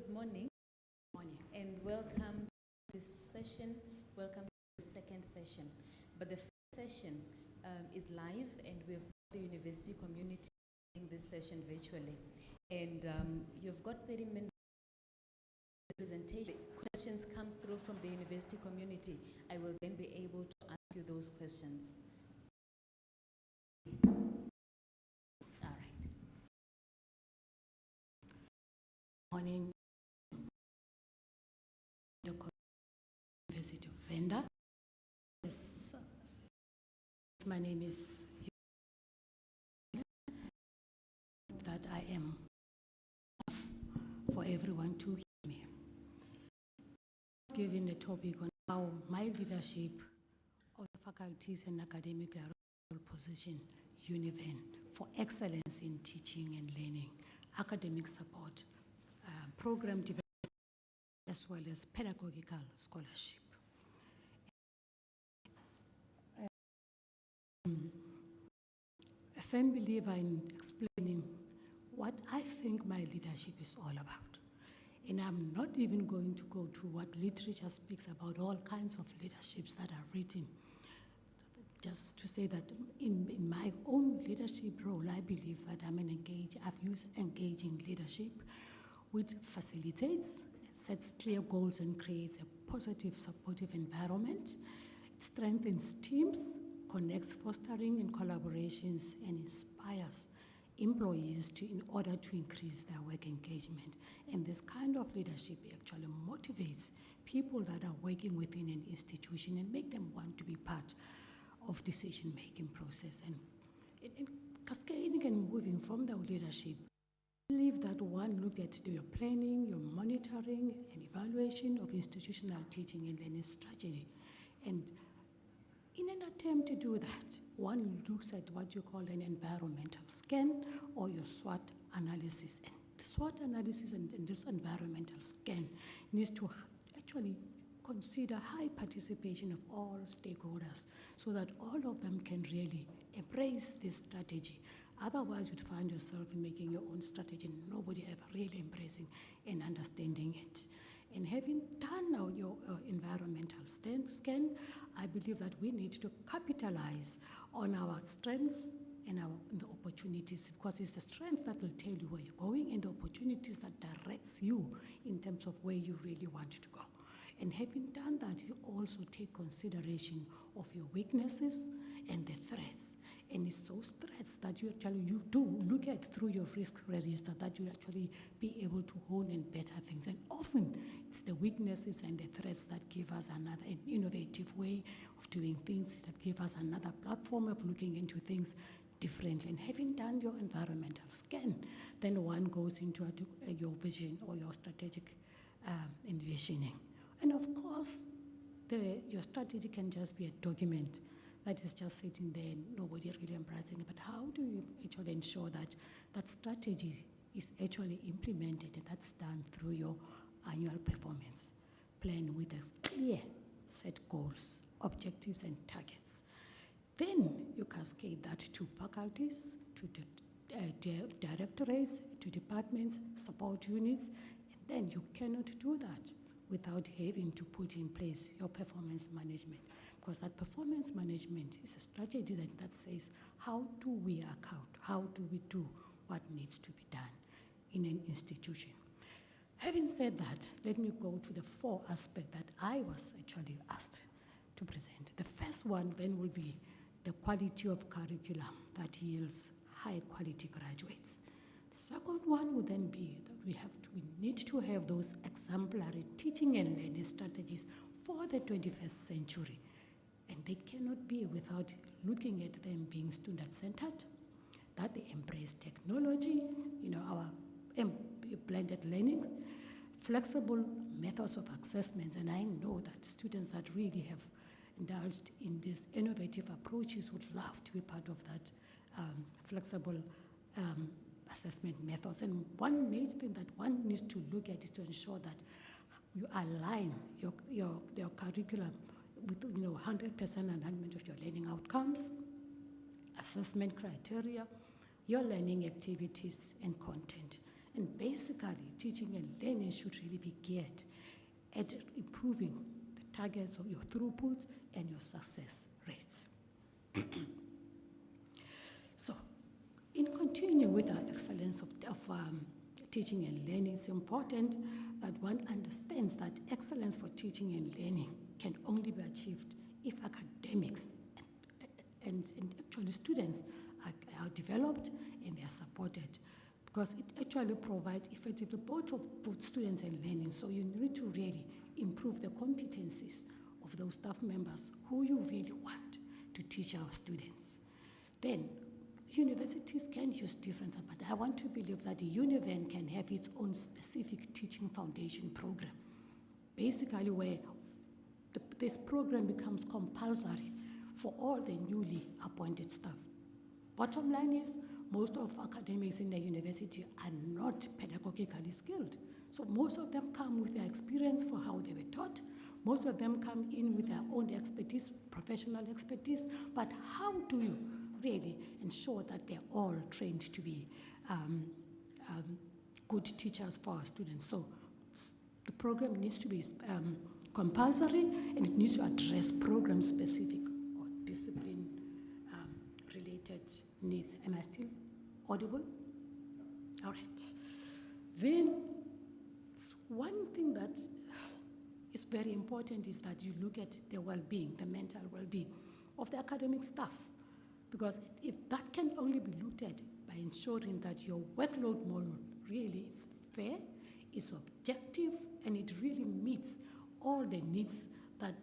good morning. Morning. And welcome to this session. Welcome to the second session. But the first session is live, and we have the university community in this session virtually. And you've got 30 minutes presentation. Questions come through from the university community. I will then be able to ask you those questions. All right. Morning. The University of Venda. My name is that I am for everyone to hear me. Given a topic on how my leadership of the faculties and academic position, UNIVEN, for excellence in teaching and learning, academic support, program development, as well as pedagogical scholarship. A firm believer in explaining what I think my leadership is all about. And I'm not even going to go to what literature speaks about, all kinds of leaderships that are written. Just to say that in my own leadership role, I believe that I've used engaging leadership, which facilitates, sets clear goals, and creates a positive, supportive environment. It strengthens teams, connects fostering and collaborations, and inspires employees in order to increase their work engagement. And this kind of leadership actually motivates people that are working within an institution and make them want to be part of decision-making process. And cascading and moving from the leadership, I believe that one look at your planning, your monitoring, and evaluation of institutional teaching and learning strategy. And in an attempt to do that, one looks at what you call an environmental scan or your SWOT analysis. And the SWOT analysis and this environmental scan needs to actually consider high participation of all stakeholders so that all of them can really embrace this strategy. Otherwise, you'd find yourself making your own strategy and nobody ever really embracing and understanding it. And having done now your environmental scan, I believe that we need to capitalize on our strengths and the opportunities, because it's the strength that will tell you where you're going and the opportunities that directs you in terms of where you really want to go. And having done that, you also take consideration of your weaknesses and the threats. And it's those threats that you do look at through your risk register that you actually be able to hone and better things. And often it's the weaknesses and the threats that give us an innovative way of doing things, that give us another platform of looking into things differently. And having done your environmental scan, then one goes into your vision or your strategic envisioning. And of course, your strategy can just be a document that is just sitting there and nobody really embracing it. But how do you actually ensure that that strategy is actually implemented, and that's done through your annual performance plan with a clear set goals, objectives, and targets? Then you cascade that to faculties, to directorates, to departments, support units, and then you cannot do that without having to put in place your performance management. Because that performance management is a strategy that says, how do we account? How do we do what needs to be done in an institution? Having said that, let me go to the 4 aspects that I was actually asked to present. The first one then will be the quality of curriculum that yields high quality graduates. The second one would then be that we need to have those exemplary teaching and learning strategies for the 21st century. And they cannot be without looking at them being student-centered, that they embrace technology, our blended learning, flexible methods of assessment. And I know that students that really have indulged in these innovative approaches would love to be part of that flexible assessment methods. And one major thing that one needs to look at is to ensure that you align your curriculum with 100% alignment of your learning outcomes, assessment criteria, your learning activities and content. And basically, teaching and learning should really be geared at improving the targets of your throughput and your success rates. So, in continuing with our excellence of teaching and learning, it's important that one understands that excellence for teaching and learning can only be achieved if academics and actually students are developed and they are supported, because it actually provides effectively both students and learning. So you need to really improve the competencies of those staff members who you really want to teach our students. Then universities can use different, but I want to believe that the UNIVEN can have its own specific teaching foundation program, basically where this program becomes compulsory for all the newly appointed staff. Bottom line is, most of academics in the university are not pedagogically skilled. So most of them come with their experience for how they were taught. Most of them come in with their own expertise, professional expertise. But how do you really ensure that they're all trained to be good teachers for our students? So the program needs to be compulsory, and it needs to address program-specific or discipline-related needs. Am I still audible? All right. Then, one thing that is very important is that you look at the well-being, the mental well-being of the academic staff, because if that can only be looked at by ensuring that your workload model really is fair, is objective, and it really meets all the needs that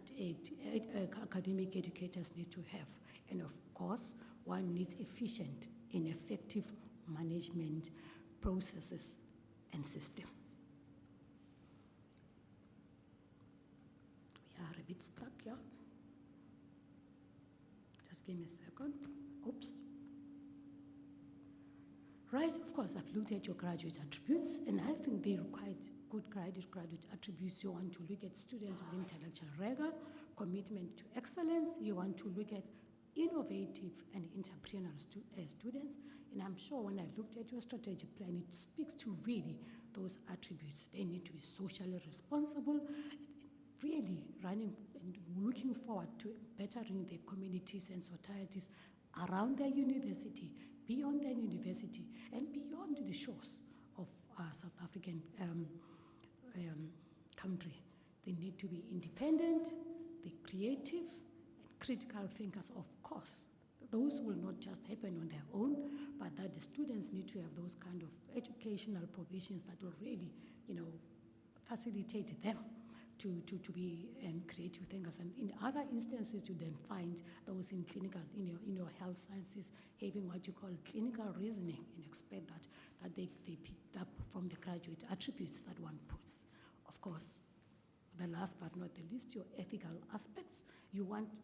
academic educators need to have. And of course, one needs efficient and effective management processes and system. We are a bit stuck here. Just give me a second. Oops. Right, of course, I've looked at your graduate attributes, and I think they require good graduate attributes. You want to look at students with intellectual rigor, commitment to excellence. You want to look at innovative and entrepreneurial students. And I'm sure when I looked at your strategic plan, it speaks to really those attributes. They need to be socially responsible, really running and looking forward to bettering their communities and societies around their university, beyond their university, and beyond the shores of South African country. They need to be independent, they're creative, and critical thinkers, of course. Those will not just happen on their own, but that the students need to have those kind of educational provisions that will really, facilitate them to be creative thinkers. And in other instances, you then find those in clinical, in your health sciences, having what you call clinical reasoning, and expect that they picked up from the graduate attributes that one puts. Of course, the last but not the least, your ethical aspects. You want the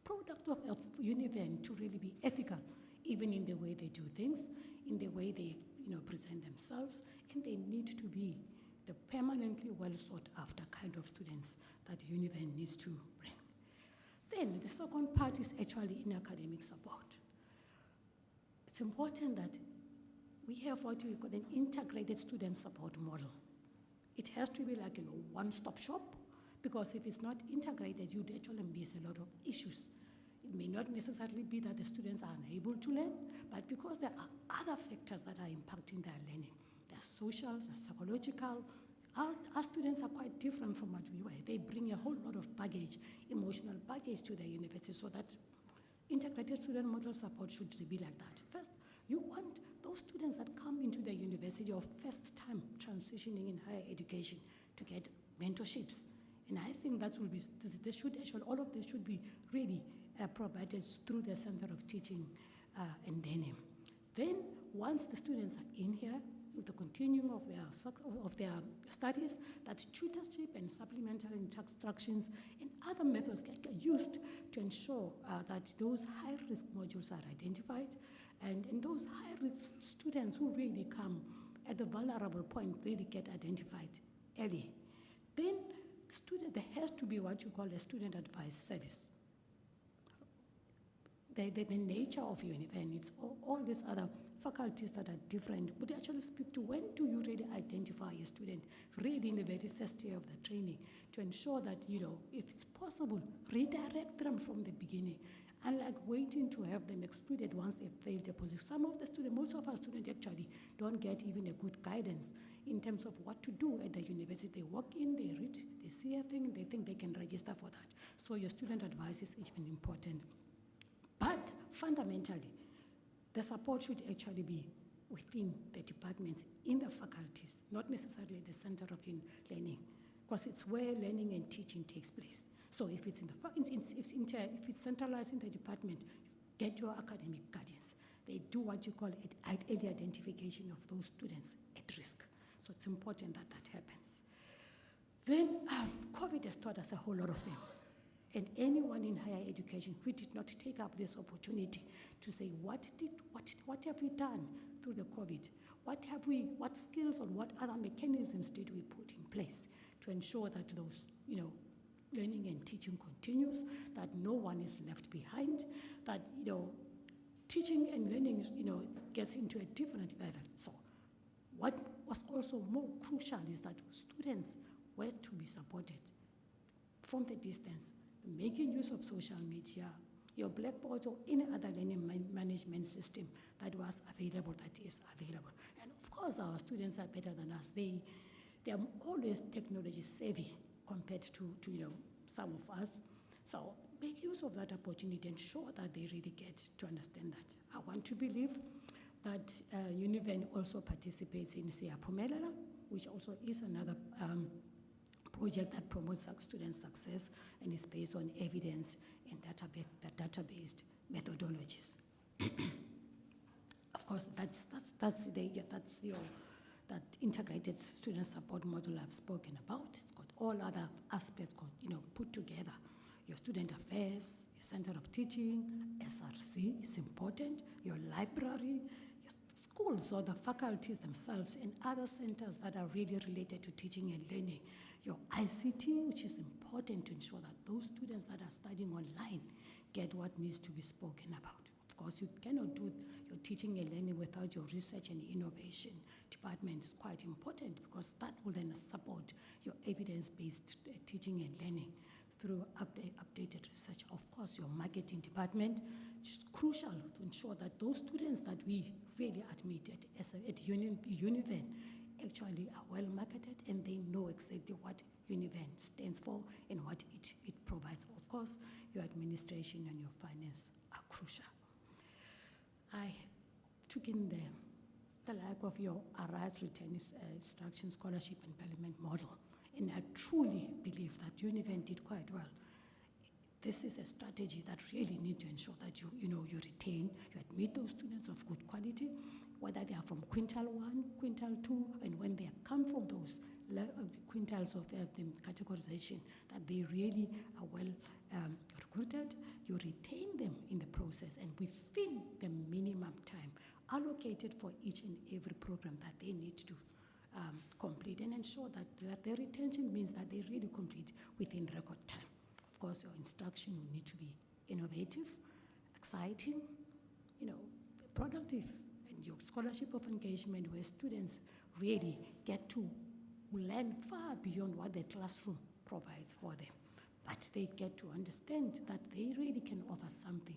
product of UNIVEN to really be ethical, even in the way they do things, in the way they present themselves, and they need to be the permanently well sought after kind of students that UNIVEN needs to bring. Then the second part is actually in academic support. It's important that we have what we call an integrated student support model. It has to be like one-stop shop, because if it's not integrated, you'd actually miss a lot of issues. It may not necessarily be that the students are unable to learn, but because there are other factors that are impacting their learning. They're social, they're psychological. Our students are quite different from what we were. They bring a whole lot of baggage, emotional baggage to the university, so that integrated student model support should be like that. First, you want those students that come into the university or first time transitioning in higher education to get mentorships. And I think that will be, they should actually, all of this should be really provided through the Center of Teaching and Learning. Then, once the students are in here, with the continuing of their studies, that tutorship and supplementary instructions and other methods get used to ensure that those high-risk modules are identified, and those high-risk students who really come at the vulnerable point really get identified early. Then there has to be what you call a student advice service. the nature of UNIVEN. It's all these other faculties that are different, but they actually speak to when do you really identify a student really in the very first year of the training to ensure that, if it's possible, redirect them from the beginning. Unlike waiting to have them excluded once they've failed the position. Some of the students, most of our students actually don't get even a good guidance in terms of what to do at the university. They walk in, they read, they see a thing, they think they can register for that. So your student advice is even important. But fundamentally, the support should actually be within the departments, in the faculties, not necessarily the center of learning, because it's where learning and teaching takes place. So if it's if it's centralized in the department, get your academic guardians. They do what you call early identification of those students at risk. So it's important that that happens. Then COVID has taught us a whole lot of things. And anyone in higher education who did not take up this opportunity to say, what have we done through the COVID? What skills or what other mechanisms did we put in place to ensure that those, learning and teaching continues, that no one is left behind, that, teaching and learning, it gets into a different level. So what was also more crucial is that students were to be supported from the distance, making use of social media, your Blackboard or any other learning management system that was available, that is available. And of course, our students are better than us. They are always technology savvy compared to some of us. So make use of that opportunity, ensure that they really get to understand that. I want to believe that UNIVEN also participates in Siyaphumelela, which also is another project that promotes student success and is based on evidence and data-based methodologies. Of course, that's that integrated student support model I've spoken about. It's got all other aspects, put together. Your student affairs, your center of teaching, SRC is important, your library, your schools or the faculties themselves, and other centers that are really related to teaching and learning. Your ICT, which is important to ensure that those students that are studying online get what needs to be spoken about. Of course, you cannot do your teaching and learning without your research and innovation department. Is quite important because that will then support your evidence-based teaching and learning through updated research. Of course, your marketing department is crucial to ensure that those students that we really admit at UNIVEN actually are well marketed and they know exactly what UNIVEN stands for and what it provides. Of course, your administration and your finance are crucial. I took in the like of your Arise Return Instruction Scholarship and Development Model, and I truly believe that UNIVEN did quite well. This is a strategy that really needs to ensure that you retain, you admit those students of good quality, whether they are from quintile 1, quintile 2, and when they come from those quintiles of the categorization, that they really are well recruited, you retain them in the process and within the minimum time allocated for each and every program that they need to complete, and ensure that their retention means that they really complete within record time. Of course, your instruction will need to be innovative, exciting, productive, and your scholarship of engagement where students really get to learn far beyond what the classroom provides for them. But they get to understand that they really can offer something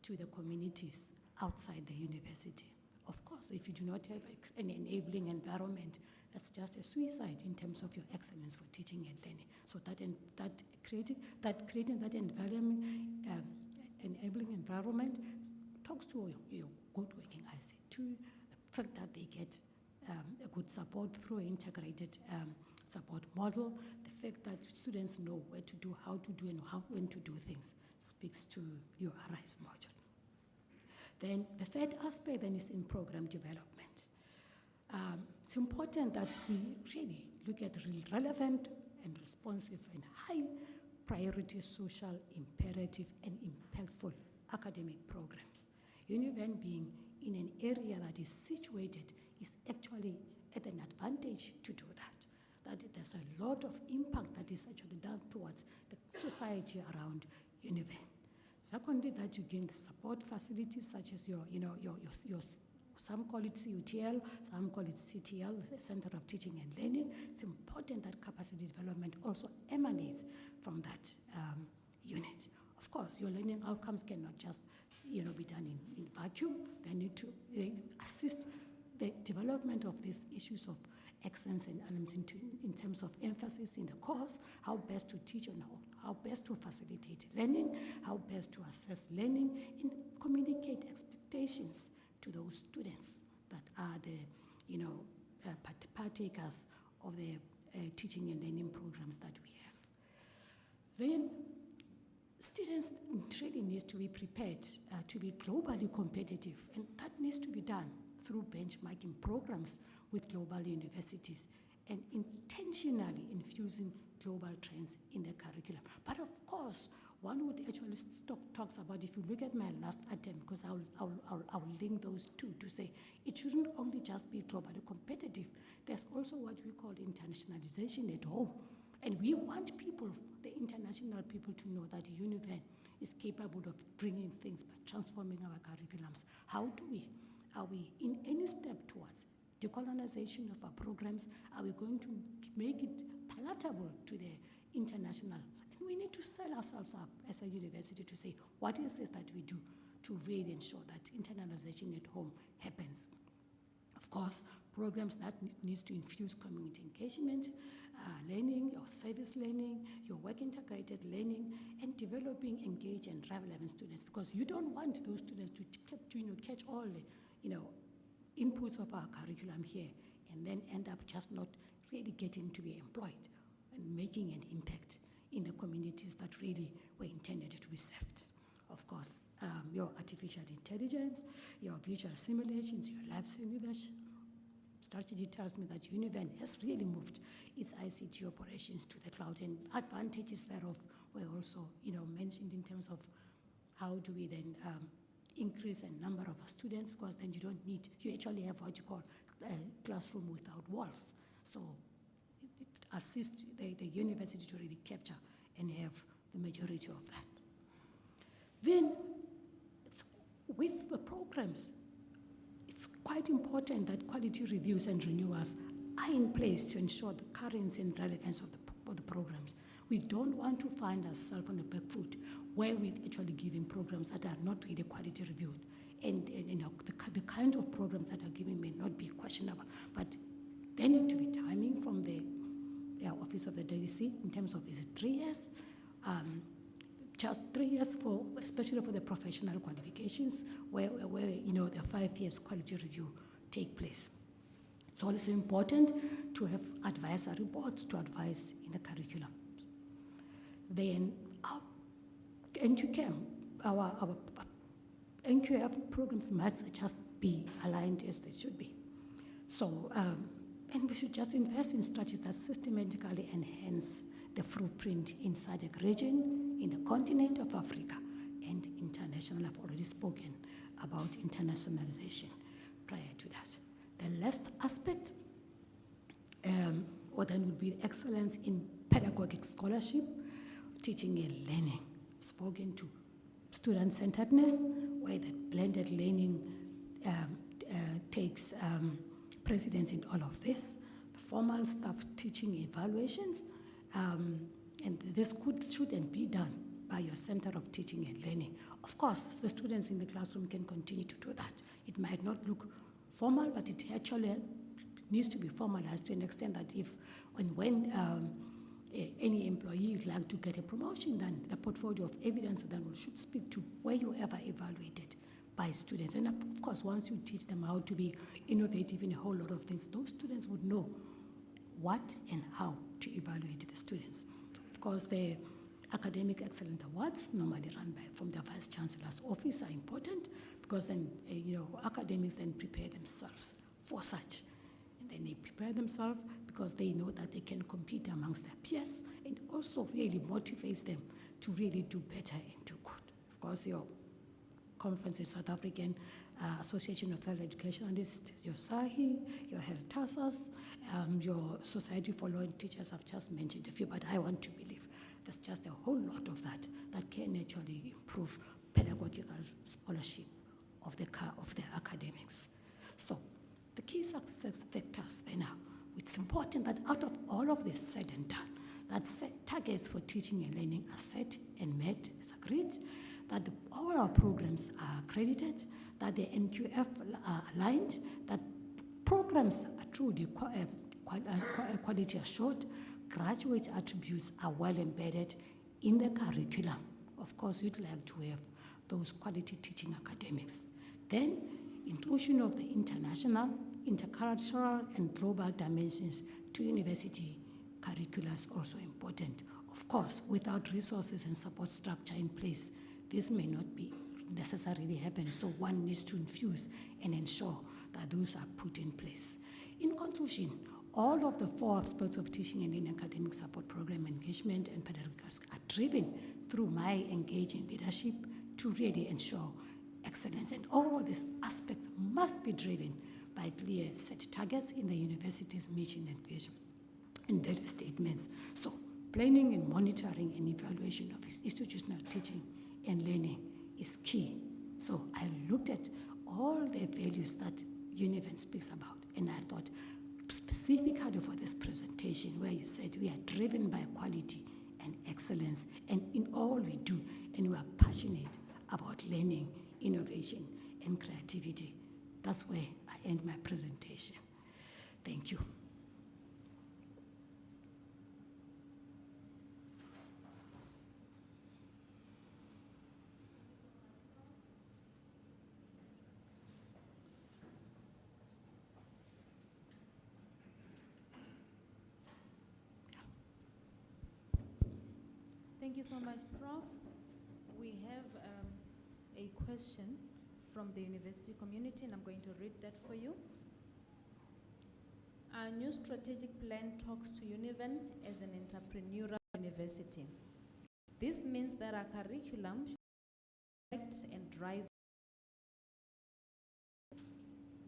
to the communities outside the university. Of course, if you do not have an enabling environment, that's just a suicide in terms of your excellence for teaching and learning. So creating that environment, enabling environment talks to your good working ICT, the fact that they get a good support through an integrated support model, the fact that students know where to do, how to do, and when to do things speaks to your Arise module. Then the third aspect then is in program development. It's important that we really look at relevant and responsive and high priority social imperative and impactful academic programs. UNIVEN being in an area that is situated is actually at an advantage to do that there's a lot of impact that is actually done towards the society around UNIVEN. Secondly, that you gain the support facilities such as your some call it CUTL, some call it CTL, the Center of Teaching and Learning. It's important that capacity development also emanates from that unit. Of course, your learning outcomes cannot just be done in vacuum. They need to assist the development of these issues of excellence and elements in terms of emphasis in the course, how best to teach and how best to facilitate learning, how best to assess learning, and communicate expectations to those students that are the partakers of the teaching and learning programs that we have. Then students really need to be prepared to be globally competitive, and that needs to be done through benchmarking programs with global universities and intentionally infusing global trends in the curriculum. But of course, one would actually talks about, if you look at my last attempt, because I'll link those two to say it shouldn't only just be globally competitive. There's also what we call internationalization at home. And we want people, the international people, to know that UNIVEN is capable of bringing things by transforming our curriculums. Are we in any step towards decolonization of our programs? Are we going to make it palatable to the international? And we need to sell ourselves up as a university to say, what is it that we do to really ensure that internalization at home happens? Of course, programs that needs to infuse community engagement, learning, your service learning, your work integrated learning, and developing engaged and relevant students, because you don't want those students to catch all the inputs of our curriculum here and then end up just not really getting to be employed and making an impact in the communities that really were intended to be served. Of course, your artificial intelligence, your visual simulations, your live universe strategy tells me that UNIVEN has really moved its ICT operations to the cloud, and advantages thereof were also mentioned in terms of how do we then increase the number of students, because then you actually have what you call a classroom without walls. So it assists the university to really capture and have the majority of that. Then, with the programs, it's quite important that quality reviews and renewals are in place to ensure the currency and relevance of the programs. We don't want to find ourselves on the back foot where we're actually giving programs that are not really quality reviewed. And the kind of programs that are given may not be questionable, but they need to be timing from the Office of the DDC in terms of, is it 3 years? Just 3 years especially for the professional qualifications, where the 5 years quality review take place. It's also important to have advisory boards to advise in the curriculum. Then our NQF programs must just be aligned as they should be. So, and we should just invest in strategies that systematically enhance the footprint in SADC region, in the continent of Africa, and international. I've already spoken about internationalization prior to that. The last aspect, then would be excellence in pedagogic scholarship, teaching and learning. I've spoken to student-centeredness, where the blended learning takes precedence in all of this. Formal staff teaching evaluations, and this shouldn't be done by your Center of Teaching and Learning. Of course, the students in the classroom can continue to do that. It might not look formal, but it actually needs to be formalized to an extent that if and when any employee would like to get a promotion, then the portfolio of evidence then should speak to where you ever evaluated by students. And of course, once you teach them how to be innovative in a whole lot of things, those students would know what and how to evaluate the students. Of course, the academic excellence awards, normally run from the Vice Chancellor's office, are important, because then academics then prepare themselves for such. And then they prepare themselves because they know that they can compete amongst their peers, and also really motivates them to really do better and do good. Of course, your conference, South African Association of Higher Educationalists, your SAHI, your HELTASAS, your Society for Law and Teachers. I've just mentioned a few, but I want to believe there's just a whole lot of that can actually improve pedagogical scholarship of the academics. So the key success factors then are, it's important that out of all of this said and done, that targets for teaching and learning are set and met, is agreed, that all our programs are accredited, that the NQF are aligned, that programs are truly quality assured, graduate attributes are well embedded in the curriculum. Of course, we'd like to have those quality teaching academics. Then, inclusion of the international, intercultural, and global dimensions to university curricula is also important. Of course, without resources and support structure in place, this may not be necessarily happen, so one needs to infuse and ensure that those are put in place. In conclusion, all of the 4 aspects of teaching and learning academic support program engagement and pedagogical are driven through my engaging leadership to really ensure excellence. And all these aspects must be driven by clear set targets in the university's mission and vision and value statements. So planning and monitoring and evaluation of institutional teaching and learning is key. So I looked at all the values that UNIVEN speaks about, and I thought specifically for this presentation where you said we are driven by quality and excellence and in all we do, and we are passionate about learning, innovation, and creativity. That's where I end my presentation. Thank you. Thank you so much, Prof. We have a question from the university community, and I'm going to read that for you. Our new strategic plan talks to UNIVEN as an entrepreneurial university. This means that our curriculum should reflect and drive.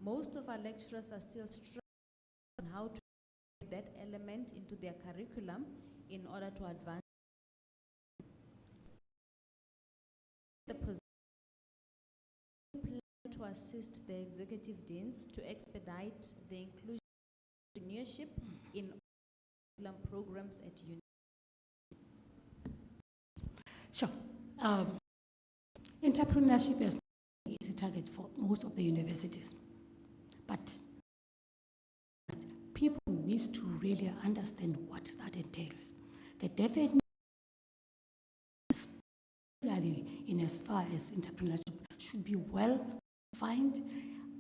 Most of our lecturers are still struggling on how to get that element into their curriculum in order to advance the position to assist the executive deans to expedite the inclusion of entrepreneurship in programs at uni. Sure. Entrepreneurship is a target for most of the universities, but people need to really understand what that entails. The definition, especially in as far as entrepreneurship, should be well defined,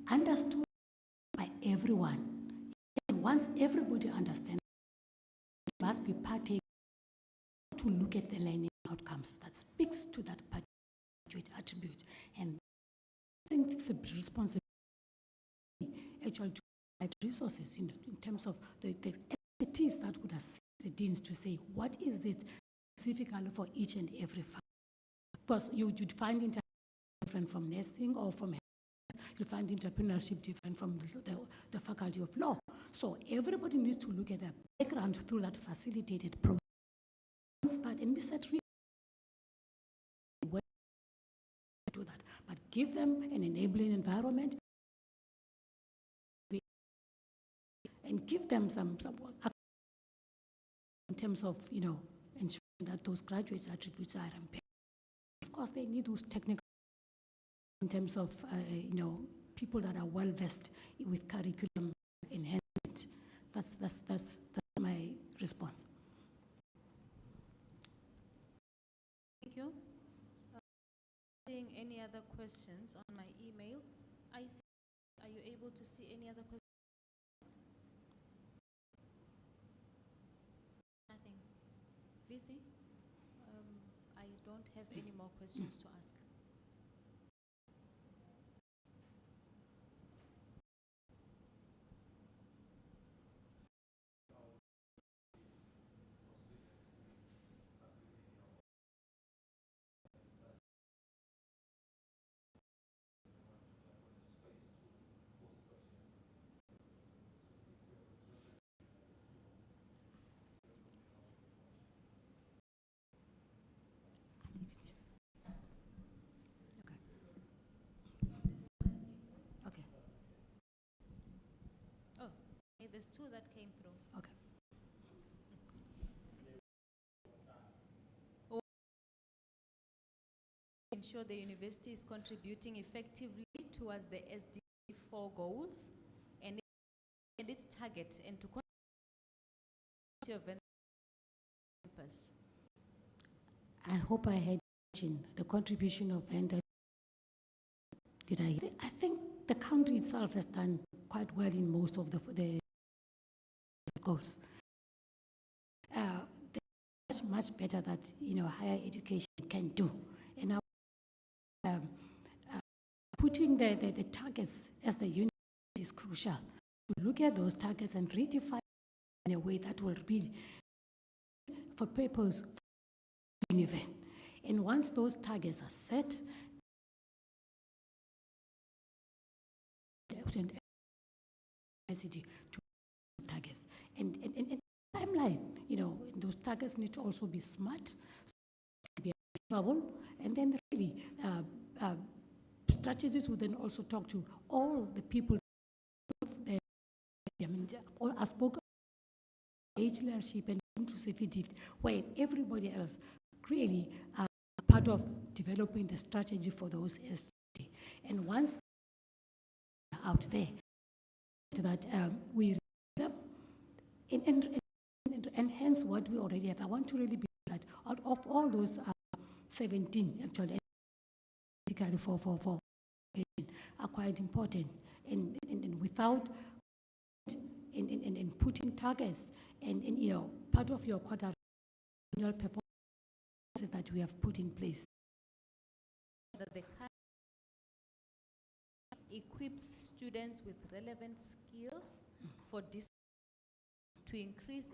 understood by everyone. And once everybody understands, it must be partaken to look at the learning outcomes that speaks to that graduate attribute. And I think it's the responsibility actually to provide resources in terms of the expertise that would assist the deans to say what is it specifically for each and every faculty. Because you'd find entrepreneurship different from nursing or from health. You'll find entrepreneurship different from the faculty of law. So everybody needs to look at the background through that facilitated program. And we said really do that, but give them an enabling environment and give them some work in terms of, ensuring that those graduates' attributes are embedded. Of course, they need those technical in terms of, people that are well versed with curriculum enhancement. That's my response. Thank you. Seeing any other questions on my email? Are you able to see any other questions? Nothing. VC? I don't have any more questions to ask. There's two that came through. Okay. Ensure the university is contributing effectively towards the SDG 4 goals and its target, and to contribute to campus. I hope I had mentioned the contribution of vendor. Did I? I think the country itself has done quite well in most of the goals. There's much better that higher education can do, and putting the targets as the unit is crucial. To look at those targets and redefine in a way that will be for purpose of an event. And once those targets are set, to targets and timeline, those targets need to also be smart, be achievable, and then really strategies will then also talk to all the people. I spoke about age leadership and inclusivity, where everybody else really are part of developing the strategy for those SDG. And once out there, that we read them and enhance what we already have. I want to really be that out of all those 17 actually for are quite important, and without in putting targets and part of your quarter annual performance that we have put in place. That the equips students with relevant skills for this to increase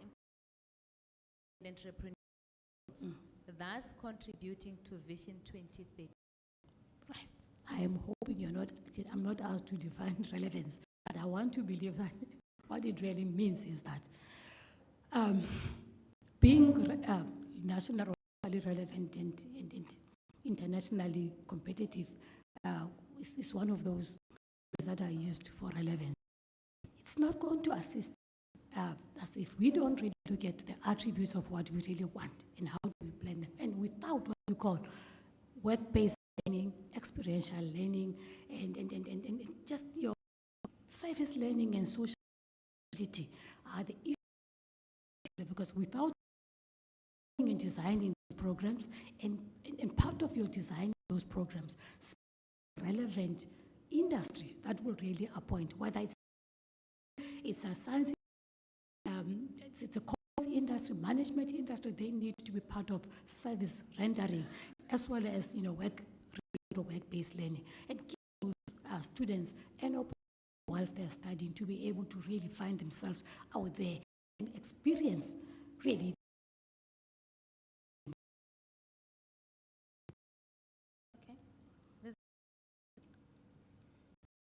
entrepreneurship, thus contributing to Vision 2030. Right. I am hoping I'm not asked to define relevance, but I want to believe that what it really means is that being nationally relevant and internationally competitive is one of those that are used for relevance. It's not going to assist as if we don't really look at the attributes of what we really want and how do we plan them. And without what you call work-based learning, experiential learning, and just your service learning and social ability are the issues. Because without and designing programs and part of your design those programs, relevant industry that will really appoint, whether it's a science, it's a commerce industry, management industry, they need to be part of service rendering as well as work-based learning, and give those students an opportunity whilst they're studying to be able to really find themselves out there and experience really.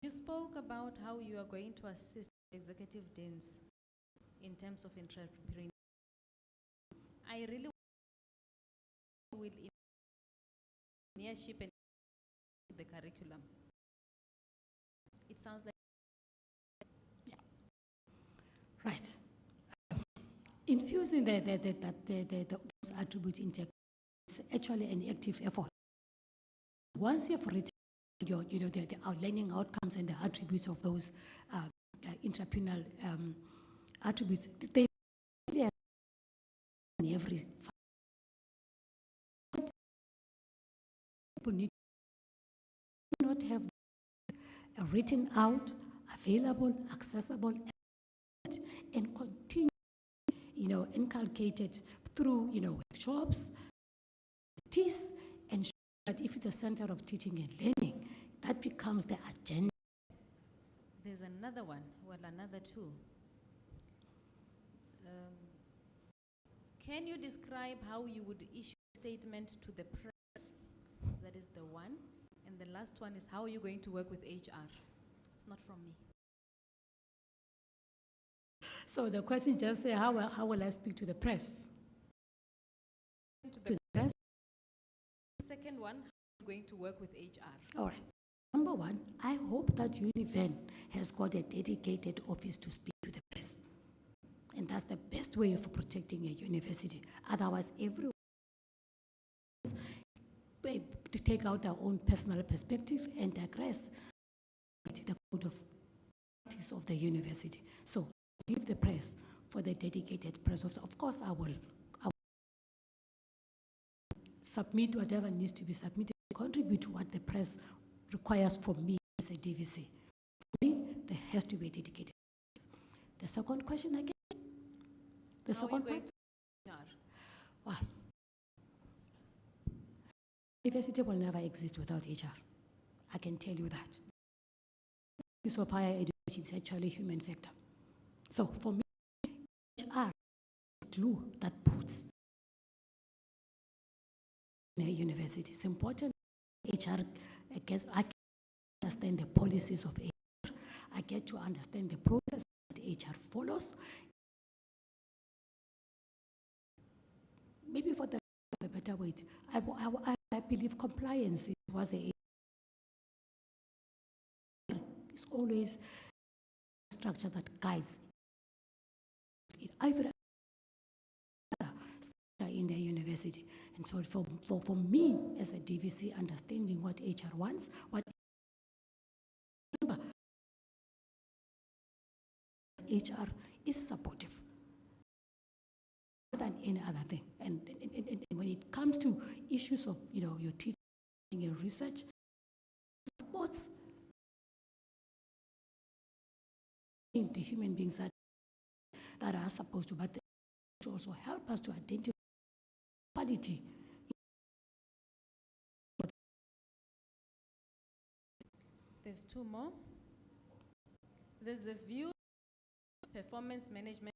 You spoke about how you are going to assist executive deans in terms of entrepreneurship. I really will entrepreneurship and the curriculum. It sounds like right. Infusing those attributes into is actually an active effort. Once you've written our learning outcomes and the attributes of those entrepreneurial attributes, they really are in every. People need to not have a written out, available, accessible, and continue, inculcated through, workshops, and show that if it's the center of teaching and learning, that becomes the agenda. There's another one, another two. Can you describe how you would issue a statement to the press? That is the one. And the last one is, how are you going to work with HR? It's not from me. So the question just say, how will I speak to the press? To the press. Second one, how are you going to work with HR? All right. Number one, I hope that Univen has got a dedicated office to speak to the press. that's the best way of protecting a university. Otherwise, everyone to take out their own personal perspective and digress the code of practice of the university. So leave the press for the dedicated press. Of course, I will submit whatever needs to be submitted, contribute to what the press requires from me as a DVC. For me, there has to be a dedicated press. The second question again? The second part? Well, university will never exist without HR. I can tell you that. Use of higher education is actually a human factor. So for me, HR is the glue that puts in a university. It's important. HR, I guess, I can understand the policies of HR. I get to understand the process that HR follows. Maybe for the better way, I believe compliance was the it's always a structure that guides every structure in the university. And so for me as a DVC, understanding what HR wants, what remember, HR is supportive more than any other thing. And when it comes to issues of your teaching and research, supports the human beings that are supposed to, but they also help us to identify quality. There's two more. There's a view of performance management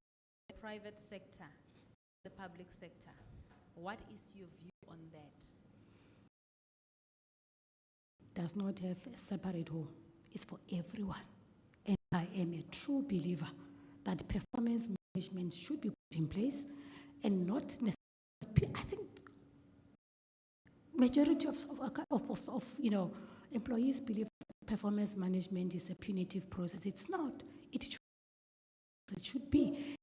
in the private sector, the public sector. What is your view on that? Does not have a separate home. It's for everyone. And I am a true believer that performance management should be put in place and not necessarily, I think majority of employees believe performance management is a punitive process. It's not. It should be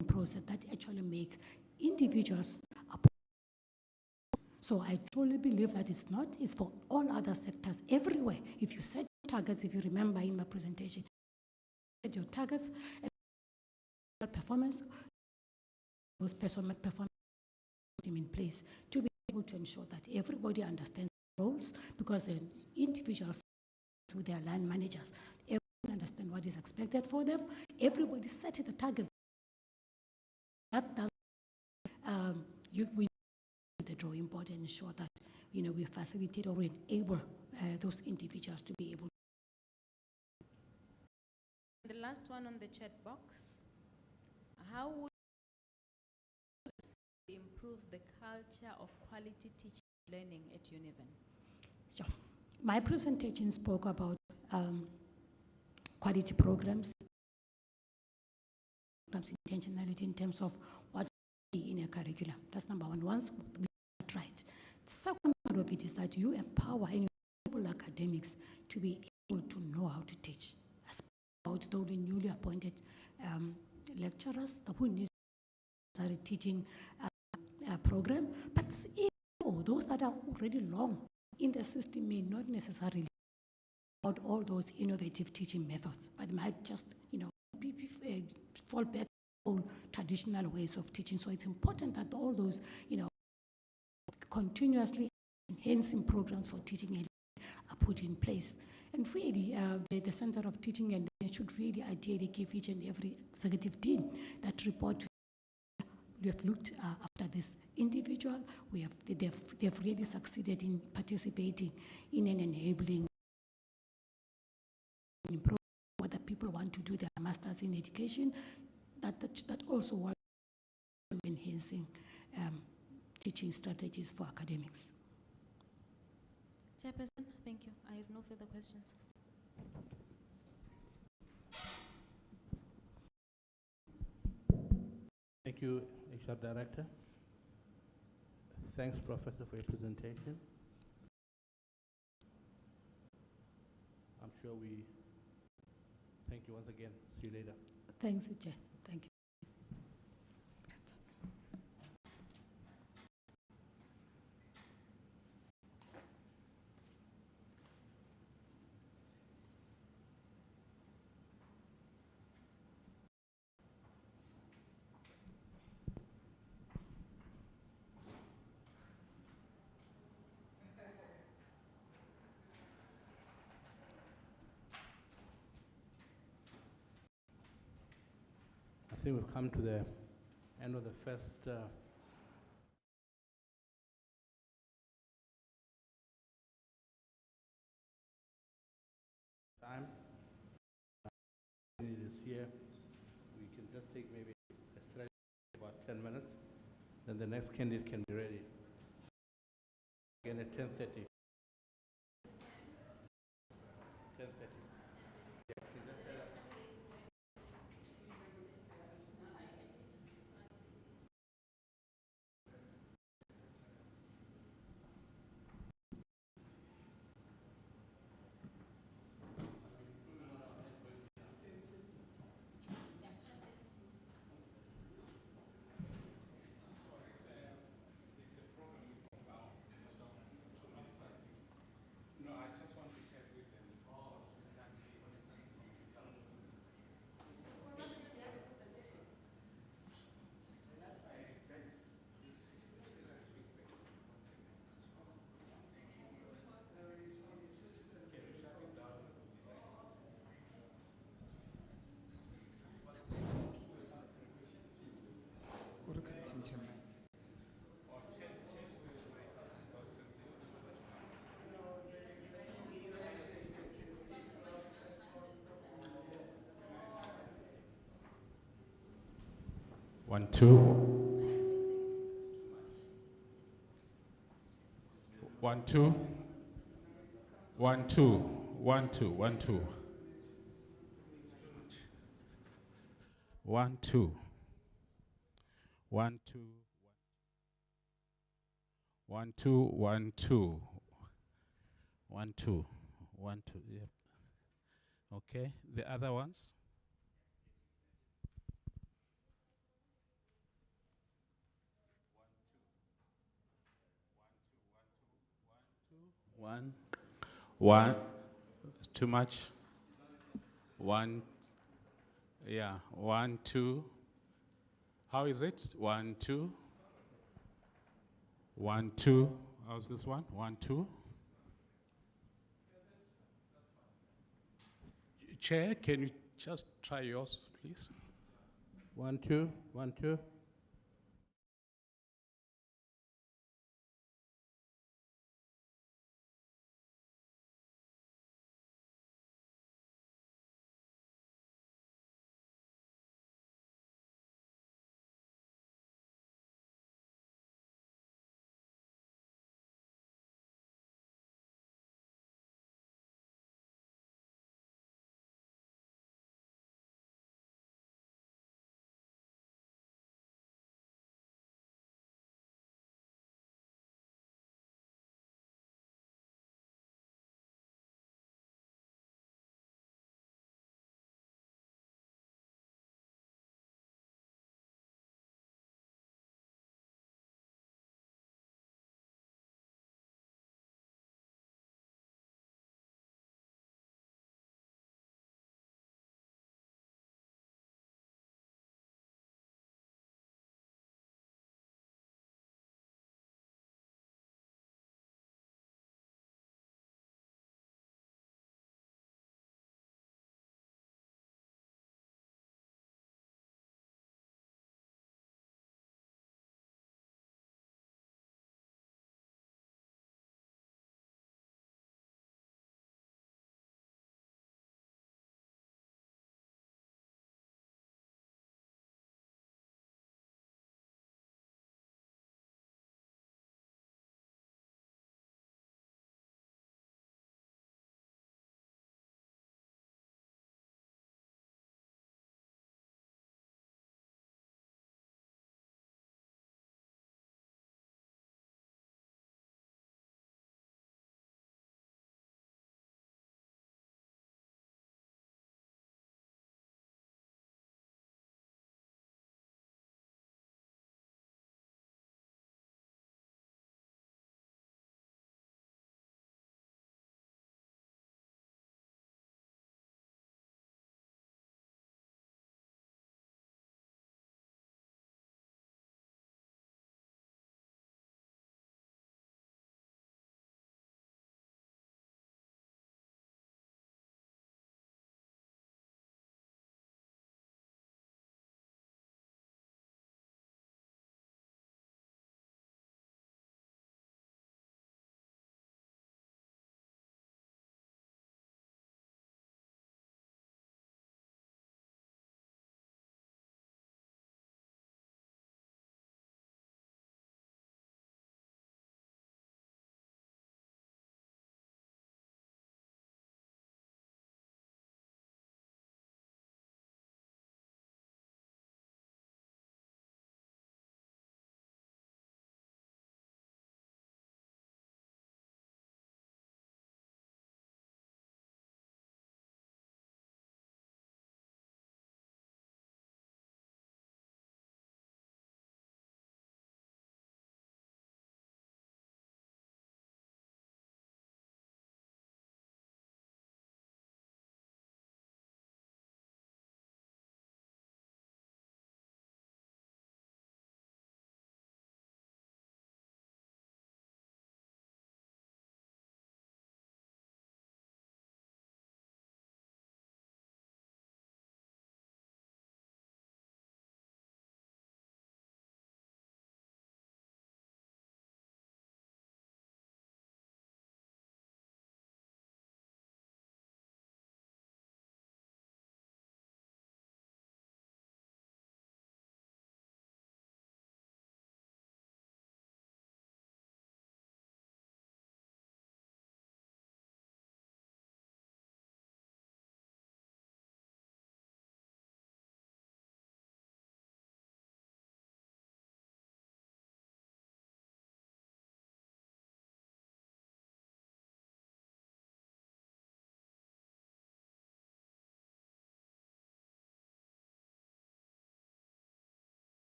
a process that actually makes individuals up. So I truly believe that it's not. It's for all other sectors everywhere. If you set targets, if you remember in my presentation, set your targets and performance, those performance in place to be able to ensure that everybody understands roles, because the individuals with their line managers, everyone understand what is expected for them. Everybody set the targets. That does we the drawing board and ensure that we facilitate or enable those individuals to be able. The last one on the chat box: how would you improve the culture of quality teaching and learning at UNIVEN? Sure. My presentation spoke about quality programs, intentionality in terms of what in a curriculum. That's number one. Once we get right. The second part of it is that you empower and enable academics to be able to know how to teach. As about those newly appointed lecturers who need to start teaching program, but those that are already long in the system may not necessarily about all those innovative teaching methods, but might just fall back on traditional ways of teaching. So it's important that all those continuously enhancing programs for teaching and are put in place. And really, the Center of Teaching and Learning should really ideally give each and every executive dean that report to. We have looked after this individual. They've really succeeded in participating in an enabling program whether people want to do their masters in education. That also works enhancing teaching strategies for academics. Chairperson, thank you. I have no further questions. Thank you, HR Director. Thanks, Professor, for your presentation. I'm sure we thank you once again. See you later. Thanks, Chair. Thank you. think we've come to the end of the first time. It is here. We can just take maybe a stretch about 10 minutes. Then the next candidate can be ready. Again at 10:30. 10:30. One, two. 1, 2. 1, 2. 1, 2. 1, 2. 1, 2. 1, 2. 1, 2. 1, 2. 1, 2. 1, 2. Yep. Okay. The other ones? 1. 1. It's too much. 1. Yeah. 1, 2. How is it? 1, 2. 1, 2. How's this one? 1, 2. Chair, can you just try yours, please? 1, 2. 1, 2.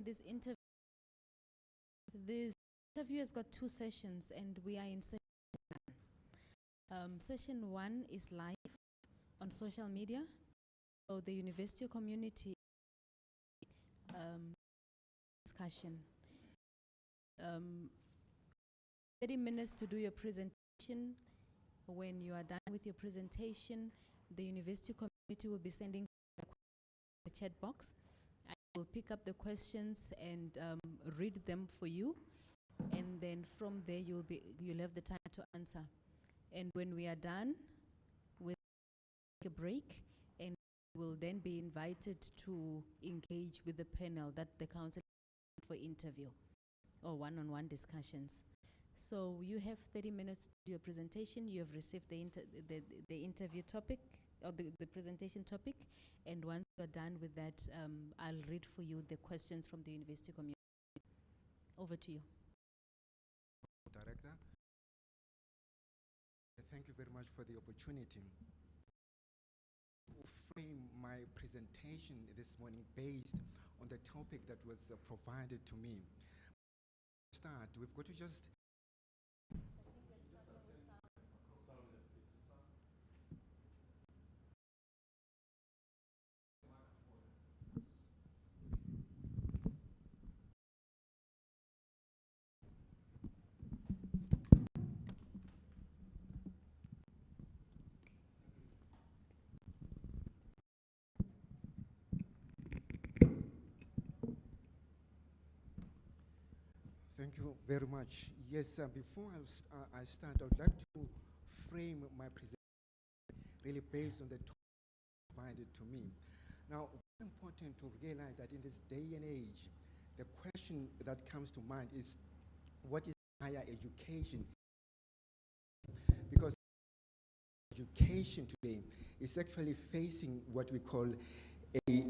This interview, this interview has got 2 sessions, and we are in session 1. Session 1 is live on social media. So the university community discussion. 30 minutes to do your presentation. When you are done with your presentation, the university community will be sending the chat box. I will pick up the questions and read them for you, and then from there you'll have the time to answer. And when we are done, we'll take a break, and will then be invited to engage with the panel that the council for interview or one-on-one discussions. So you have 30 minutes to do your presentation. You have received the interview topic, or the presentation topic, and once you're done with that, I'll read for you the questions from the university community. Over to you. Director, thank you very much for the opportunity to frame my presentation this morning based on the topic that was provided to me. Start, we've got to just Thank you very much. Yes, before I start, I would like to frame my presentation really based on the topic provided to me. Now, it's important to realize that in this day and age, the question that comes to mind is, what is higher education? Because education today is actually facing what we call a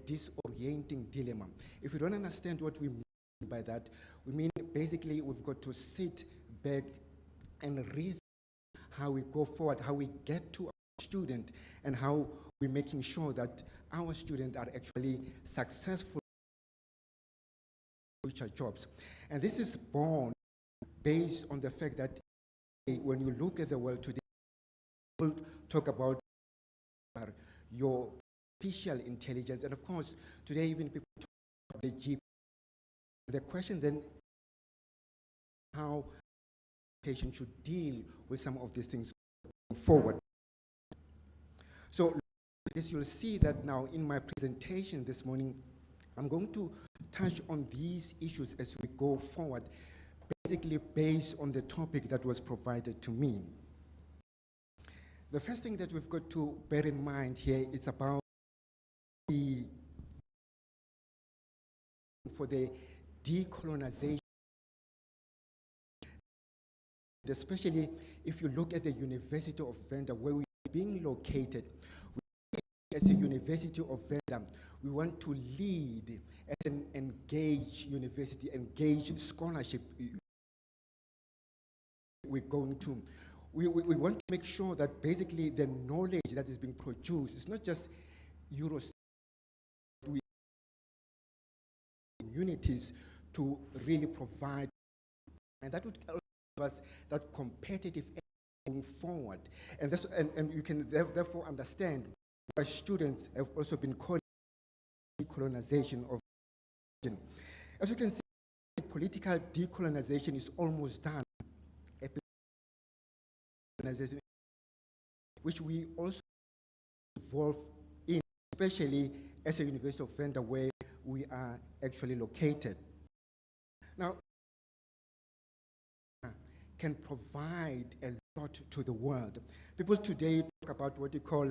disorienting dilemma. If we don't understand what we mean by that, we mean basically we've got to sit back and rethink how we go forward, how we get to our student, and how we're making sure that our students are actually successful in future jobs. And this is born based on the fact that when you look at the world today, people talk about your artificial intelligence, and of course, today even people talk about the GP. The question then, how patients should deal with some of these things going forward. So, this you'll see that now in my presentation this morning, I'm going to touch on these issues as we go forward, basically based on the topic that was provided to me. The first thing that we've got to bear in mind here is about for the decolonization, especially if you look at the University of Venda, where we are being located. As a University of Venda, we want to lead as an engaged university, engaged scholarship. We want to make sure that basically the knowledge that is being produced is not just Eurocentric, communities to really provide, and that would give us that competitive edge going forward. And that's, and you can therefore understand why students have also been calling decolonization of religion. As you can see, political decolonization is almost done, which we also involve in, especially as a University of Venda, where we are actually located. Now, can provide a lot to the world. People today talk about what you call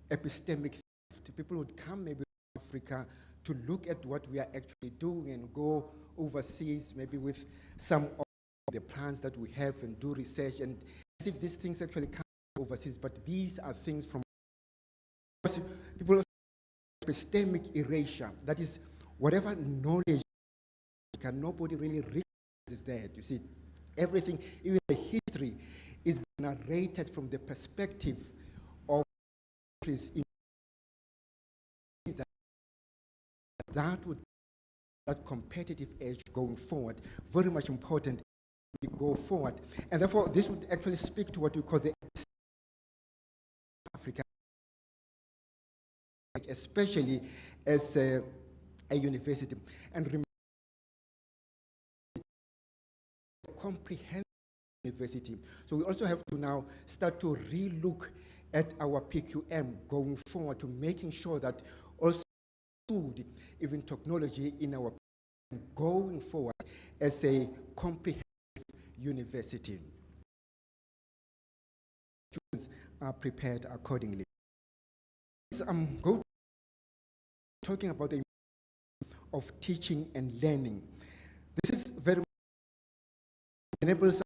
epistemic theft. People would come maybe to Africa to look at what we are actually doing and go overseas, maybe with some of the plans that we have, and do research, and as if these things actually come overseas, but these are things from people. Epistemic erasure, that is, whatever knowledge nobody really realizes that. You see, everything, even the history, is narrated from the perspective of countries in that would that competitive edge going forward, very much important we go forward. And therefore, this would actually speak to what we call the Africa, especially as a university. And remember, comprehensive university. So we also have to now start to relook at our PQM going forward to making sure that also even technology in our going forward as a comprehensive university. Students are prepared accordingly. I'm going talking about the of teaching and learning. This is very much enables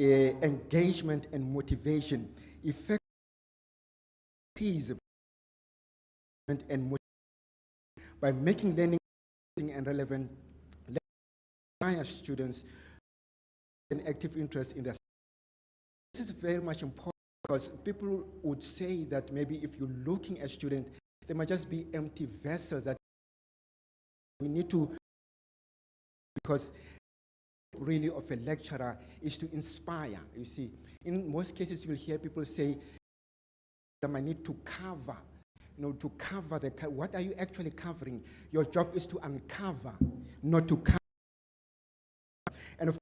engagement and motivation, effective peace and motivation by making learning and relevant, inspire students an active interest in their. This is very much important because people would say that maybe if you're looking at students, they might just be empty vessels that we need to, because really of a lecturer is to inspire. You see, in most cases you'll hear people say that I need to cover, to cover the, what are you actually covering? Your job is to uncover, not to cover. And of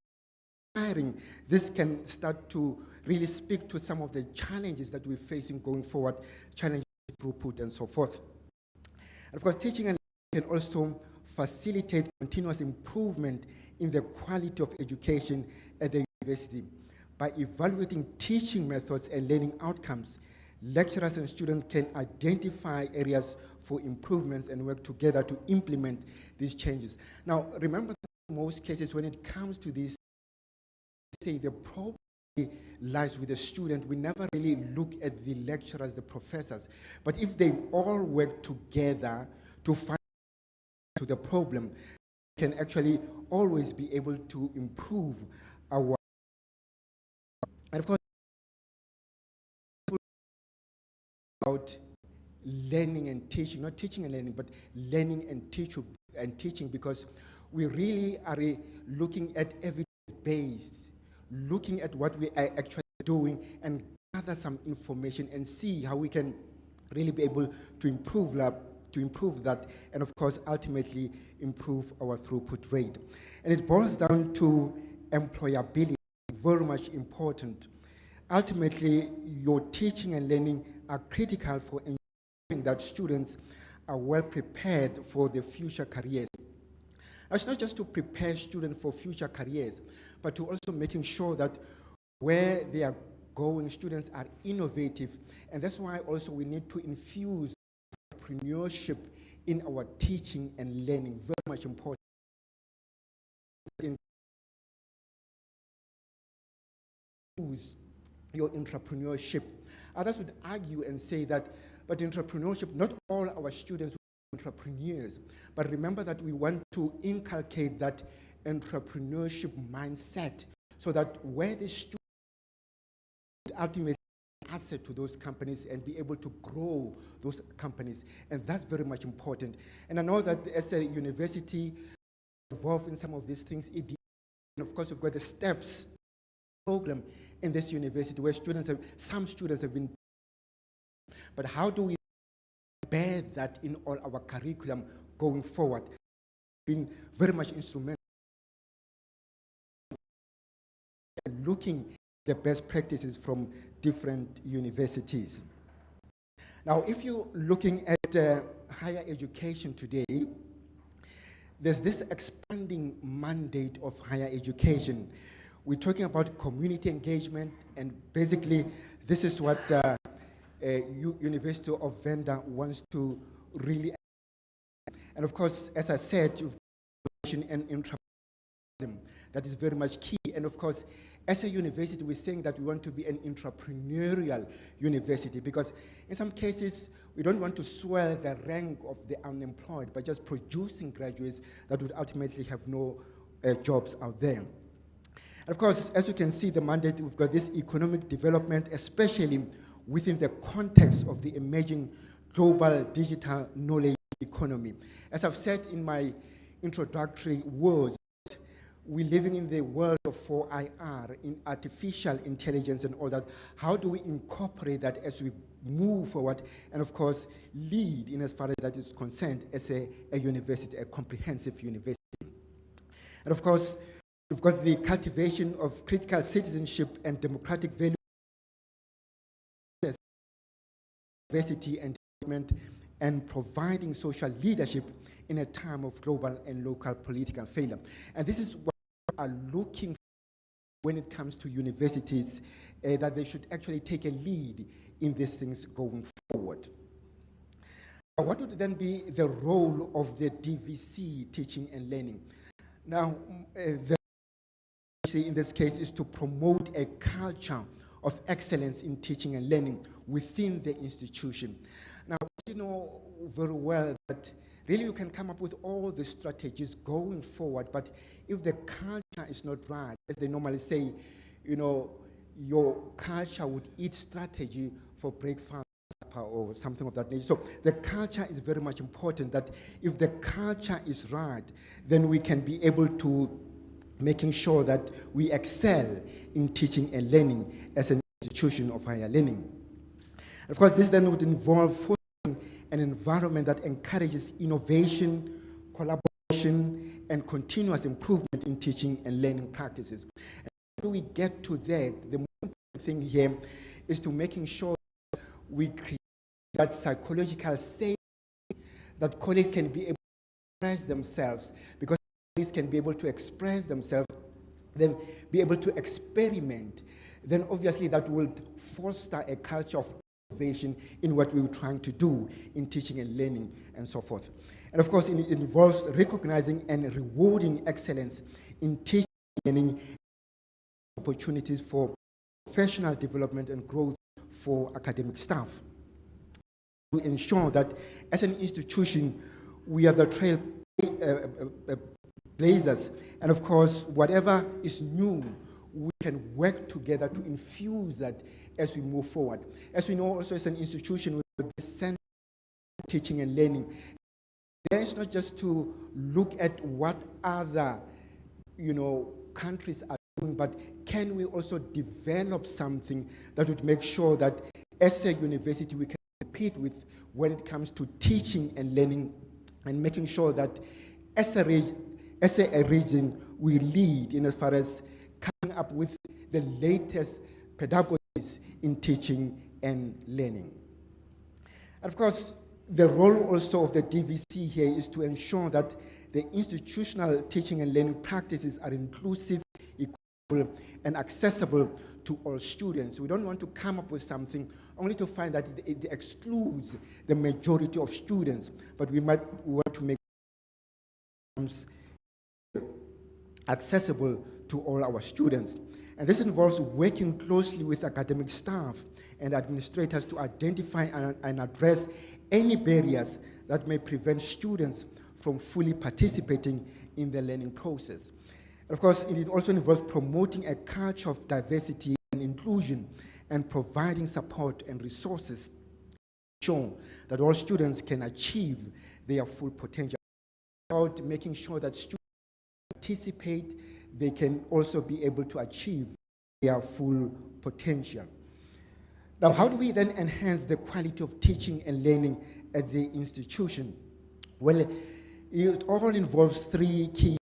course, this can start to really speak to some of the challenges that we're facing going forward, challenges throughput and so forth. And of course, teaching and learning can also facilitate continuous improvement in the quality of education at the university. By evaluating teaching methods and learning outcomes, lecturers and students can identify areas for improvements and work together to implement these changes. Now, remember that in most cases when it comes to this, say the problem lies with the student. We never really look at the lecturers, the professors. But if they all work together to find to the problem, can actually always be able to improve our. And of course, about learning and teaching, not teaching and learning, but learning and teaching, because we really are looking at evidence-based, looking at what we are actually doing and gather some information and see how we can really be able to improve that, and of course ultimately improve our throughput rate. And it boils down to employability, very much important. Ultimately, your teaching and learning are critical for ensuring that students are well prepared for their future careers. It's not just to prepare students for future careers, but to also making sure that where they are going, students are innovative. And that's why also we need to infuse entrepreneurship in our teaching and learning, very much important. Use your entrepreneurship. Others would argue and say that, but entrepreneurship, not all our students are entrepreneurs, but remember that we want to inculcate that entrepreneurship mindset so that where the student ultimately asset to those companies and be able to grow those companies, and that's very much important. And I know that as a university involved in some of these things, and of course we've got the STEPS program in this university where some students have been, but how do we bear that in all our curriculum going forward? Been very much instrumental in looking the best practices from different universities. Now, if you're looking at higher education today, there's this expanding mandate of higher education. We're talking about community engagement, and basically this is what University of Venda wants to really. And of course, as I said, you've got an intrapreneurialism that is very much key. And of course, as a university, we're saying that we want to be an entrepreneurial university, because in some cases, we don't want to swell the rank of the unemployed by just producing graduates that would ultimately have no jobs out there. And of course, as you can see, the mandate, we've got this economic development, especially within the context of the emerging global digital knowledge economy. As I've said in my introductory words, we're living in the world of 4IR, in artificial intelligence and all that. How do we incorporate that as we move forward and, of course, lead in as far as that is concerned as a university, a comprehensive university? And, of course, we've got the cultivation of critical citizenship and democratic values, diversity and development, and providing social leadership in a time of global and local political failure. And this is what we are looking for when it comes to universities, that they should actually take a lead in these things going forward. What would then be the role of the DVC teaching and learning? Now, the in this case is to promote a culture of excellence in teaching and learning within the institution. Now, you know very well that really you can come up with all the strategies going forward, but if the culture is not right, as they normally say, you know, your culture would eat strategy for breakfast or something of that nature. So the culture is very much important, that if the culture is right, then we can be able to making sure that we excel in teaching and learning as an institution of higher learning. Of course, this then would involve fostering an environment that encourages innovation, collaboration, and continuous improvement in teaching and learning practices. And how do we get to that? The most important thing here is to making sure we create that psychological safety, that colleagues can be able to express themselves, because colleagues can be able to express themselves, then be able to experiment, then obviously that will foster a culture of innovation in what we were trying to do in teaching and learning and so forth. And of course, it involves recognizing and rewarding excellence in teaching and learning, opportunities for professional development and growth for academic staff. To ensure that as an institution, we are the trail blazers, and of course, whatever is new, we can work together to infuse that as we move forward. As we know, also as an institution with the center of teaching and learning, there is not just to look at what other, you know, countries are doing, but can we also develop something that would make sure that as a university we can compete with when it comes to teaching and learning, and making sure that as a region we lead in as far as coming up with the latest pedagogies in teaching and learning. And of course, the role also of the DVC here is to ensure that the institutional teaching and learning practices are inclusive, equitable, and accessible to all students. We don't want to come up with something only to find that it excludes the majority of students, but we might want to make it accessible to all our students. And this involves working closely with academic staff and administrators to identify and address any barriers that may prevent students from fully participating in the learning process. And of course, it also involves promoting a culture of diversity and inclusion and providing support and resources to ensure that all students can achieve their full potential. About making sure that students participate, they can also be able to achieve their full potential. Now, how do we then enhance the quality of teaching and learning at the institution? Well, it all involves three key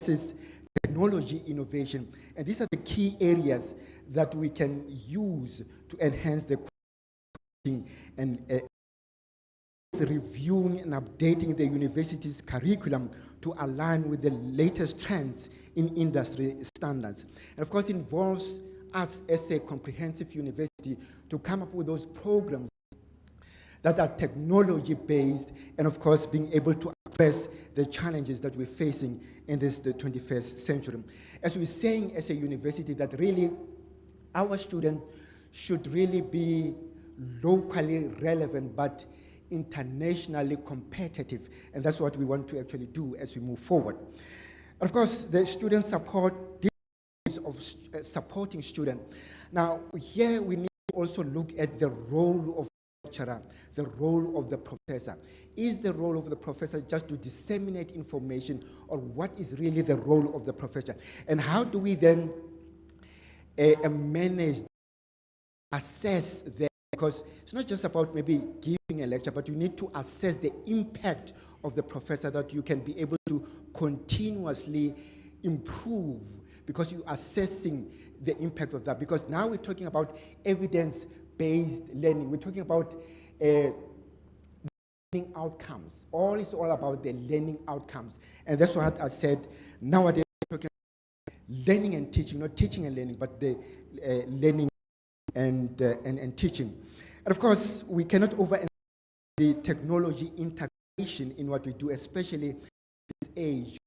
areas: technology, innovation, and these are the key areas that we can use to enhance the quality and reviewing and updating the university's curriculum to align with the latest trends in industry standards. And of course, it involves us as a comprehensive university to come up with those programs that are technology-based, and of course, being able to address the challenges that we're facing in the 21st century. As we're saying as a university, that really our students should really be locally relevant, but internationally competitive, and that's what we want to actually do as we move forward. Of course, the student support is of supporting students. Now, here we need to also look at the role of the lecturer, the role of the professor. Is the role of the professor just to disseminate information, or what is really the role of the professor? And how do we then manage, assess that? Because it's not just about maybe giving a lecture, but you need to assess the impact of the professor, that you can be able to continuously improve, because you're assessing the impact of that. Because now we're talking about evidence-based learning. We're talking about learning outcomes. All is all about the learning outcomes. And that's what I said. Nowadays, we're talking about learning and teaching, not teaching and learning, but the learning and teaching. And of course, we cannot overemphasize the technology integration in what we do, especially this age,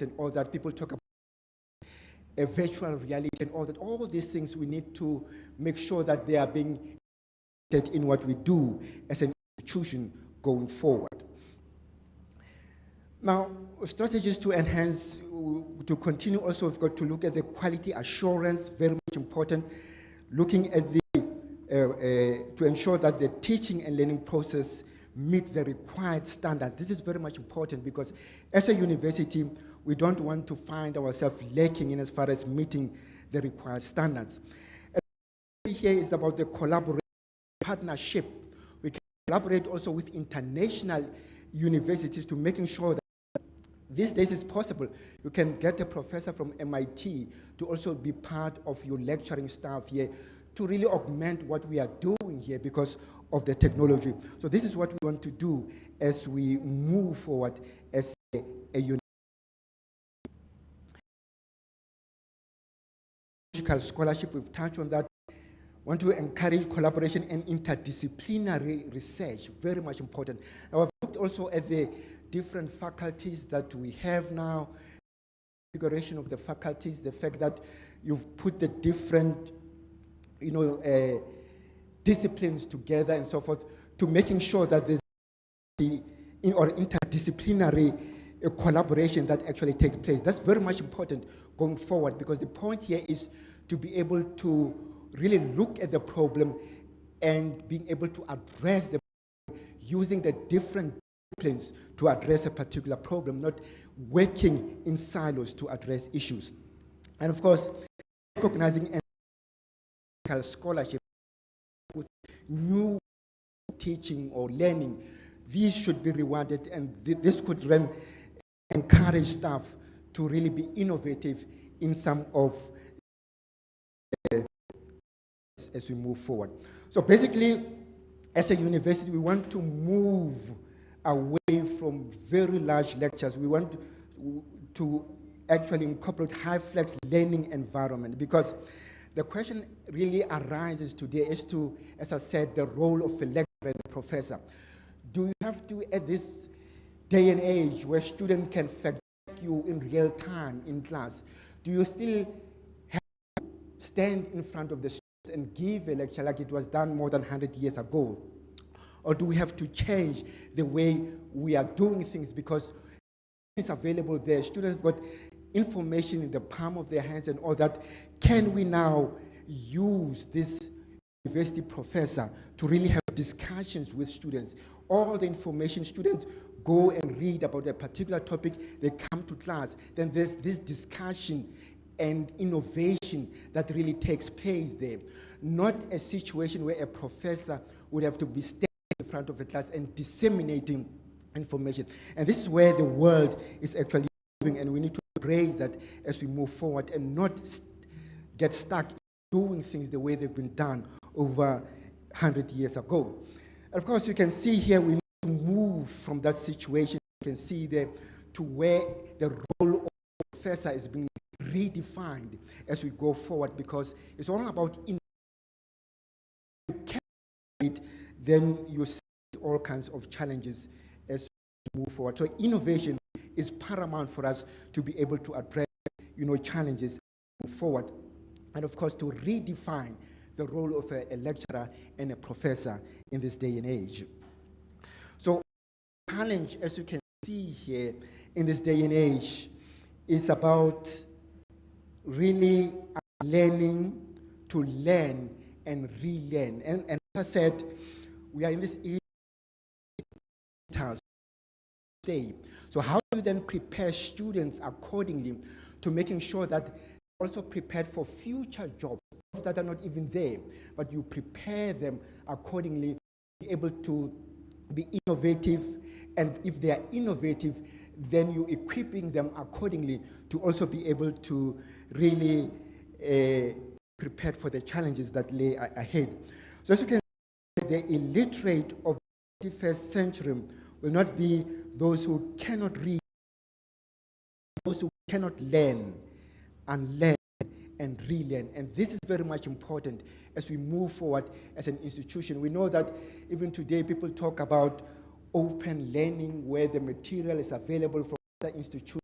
and all that. People talk about a virtual reality and all that. All these things we need to make sure that they are being integrated in what we do as an institution going forward. Now, strategies to enhance, to continue also, we've got to look at the quality assurance, very much important, looking at the, to ensure that the teaching and learning process meet the required standards. This is very much important, because as a university, we don't want to find ourselves lacking in as far as meeting the required standards. And here is about the collaboration, partnership. We can collaborate also with international universities to making sure that these days it's possible. You can get a professor from MIT to also be part of your lecturing staff here, to really augment what we are doing here because of the technology. So this is what we want to do as we move forward as a university. Scholarship, we've touched on that. Want to encourage collaboration and interdisciplinary research, very much important. Now, I've looked also at the different faculties that we have now, configuration of the faculties, the fact that you've put the different, disciplines together and so forth, to making sure that there's interdisciplinary collaboration that actually takes place. That's very much important going forward, because the point here is to be able to really look at the problem and being able to address the problem using the different disciplines to address a particular problem, not working in silos to address issues. And of course, recognizing scholarship with new teaching or learning, these should be rewarded, and this could then encourage staff to really be innovative in some of as we move forward. So basically, as a university, we want to move away from very large lectures. We want to actually incorporate high-flex learning environment, because the question really arises today as to, as I said, the role of a lecturer and a professor. Do you have to, at this day and age where students can fact check you in real time in class, do you still have to stand in front of the students and give a lecture like it was done more than 100 years ago? Or do we have to change the way we are doing things, because it's available there? Students got information in the palm of their hands and all that. Can we now use this university professor to really have discussions with students? All the information, students go and read about a particular topic, they come to class, then there's this discussion and innovation that really takes place there. Not a situation where a professor would have to be standing in front of a class and disseminating information. And this is where the world is actually moving, and we need to embrace that as we move forward and not get stuck in doing things the way they've been done over 100 years ago. Of course, you can see here we need to move from that situation. You can see there to where the role of the professor is being redefined as we go forward, because it's all about then you see all kinds of challenges as we move forward. So innovation is paramount for us to be able to address, challenges as we move forward, and of course to redefine the role of a lecturer and a professor in this day and age. So challenge, as you can see here in this day and age, is about really are learning to learn and relearn. And as I said, we are in this digital state. So how do you then prepare students accordingly to making sure that they're also prepared for future jobs that are not even there, but you prepare them accordingly, be able to be innovative, and if they are innovative, then you're equipping them accordingly to also be able to really prepare for the challenges that lay ahead. So as you can see, the illiterate of the 21st century will not be those who cannot read, those who cannot learn and learn and relearn. And this is very much important as we move forward as an institution. We know that even today people talk about open learning where the material is available from other institutions,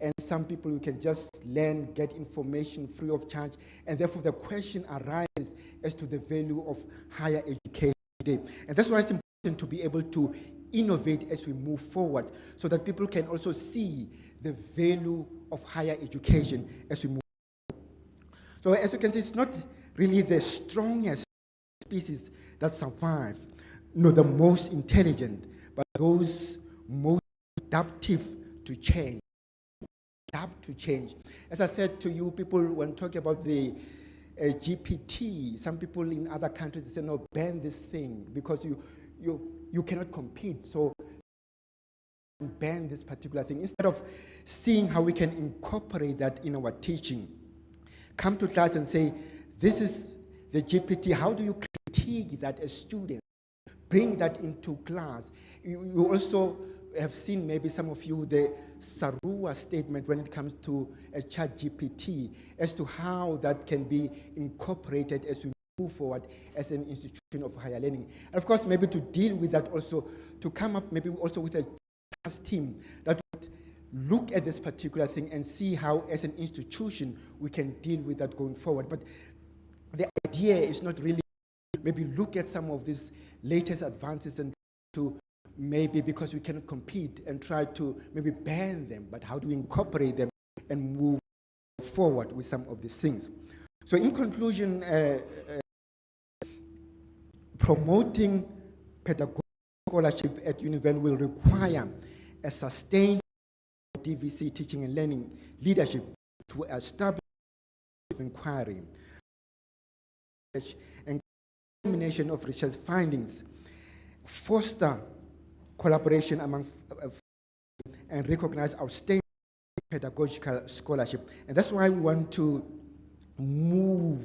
and some people who can just learn, get information free of charge, and therefore the question arises as to the value of higher education today. And that's why it's important to be able to innovate as we move forward so that people can also see the value of higher education as we move forward. So as you can see, it's not really the strongest species that survive, nor the most intelligent, but those most adaptive to change. Adapt to change. As I said to you, people, when talking about the GPT, some people in other countries they say, no, ban this thing because you cannot compete. So ban this particular thing. Instead of seeing how we can incorporate that in our teaching, come to class and say, this is the GPT. How do you critique that as students? Bring that into class. You also have seen, maybe some of you, the Sarua statement when it comes to a ChatGPT as to how that can be incorporated as we move forward as an institution of higher learning. And of course, maybe to deal with that also, to come up maybe also with a task team that would look at this particular thing and see how as an institution we can deal with that going forward. But the idea is not really maybe look at some of these latest advances and to maybe because we cannot compete and try to maybe ban them, but how do we incorporate them and move forward with some of these things. So in conclusion, promoting pedagogical scholarship at UNIVEN will require a sustained DVC teaching and learning leadership to establish inquiry and dissemination of research findings, foster collaboration among and recognize outstanding pedagogical scholarship. And that's why we want to move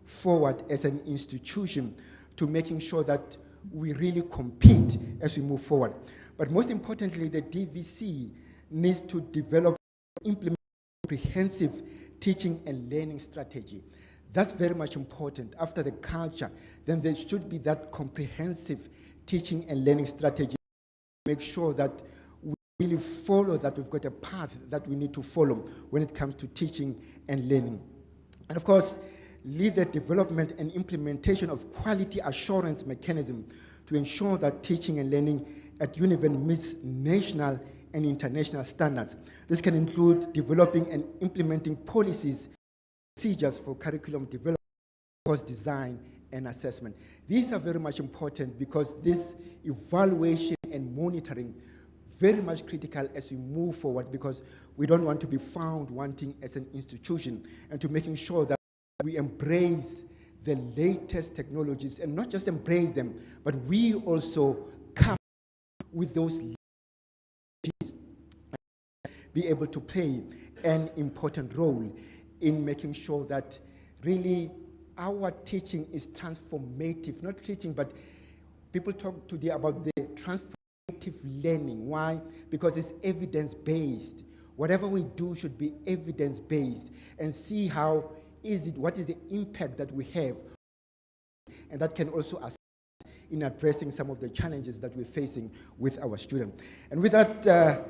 forward as an institution to making sure that we really compete as we move forward. But most importantly, the DVC needs to develop and implement a comprehensive teaching and learning strategy. That's very much important. After the culture, then there should be that comprehensive teaching and learning strategy. Make sure that we really follow that. We've got a path that we need to follow when it comes to teaching and learning. And of course, lead the development and implementation of quality assurance mechanism to ensure that teaching and learning at UNIVEN meets national and international standards. This can include developing and implementing policies, procedures for curriculum development, course design, and assessment. These are very much important because this evaluation and monitoring very much critical as we move forward, because we don't want to be found wanting as an institution, and to making sure that we embrace the latest technologies, and not just embrace them, but we also come with those technologies, be able to play an important role in making sure that really our teaching is transformative. Not teaching, but people talk today about the transformative learning. Why? Because it's evidence-based. Whatever we do should be evidence-based, and see how is it, what is the impact that we have, and that can also assist in addressing some of the challenges that we're facing with our students. And with that,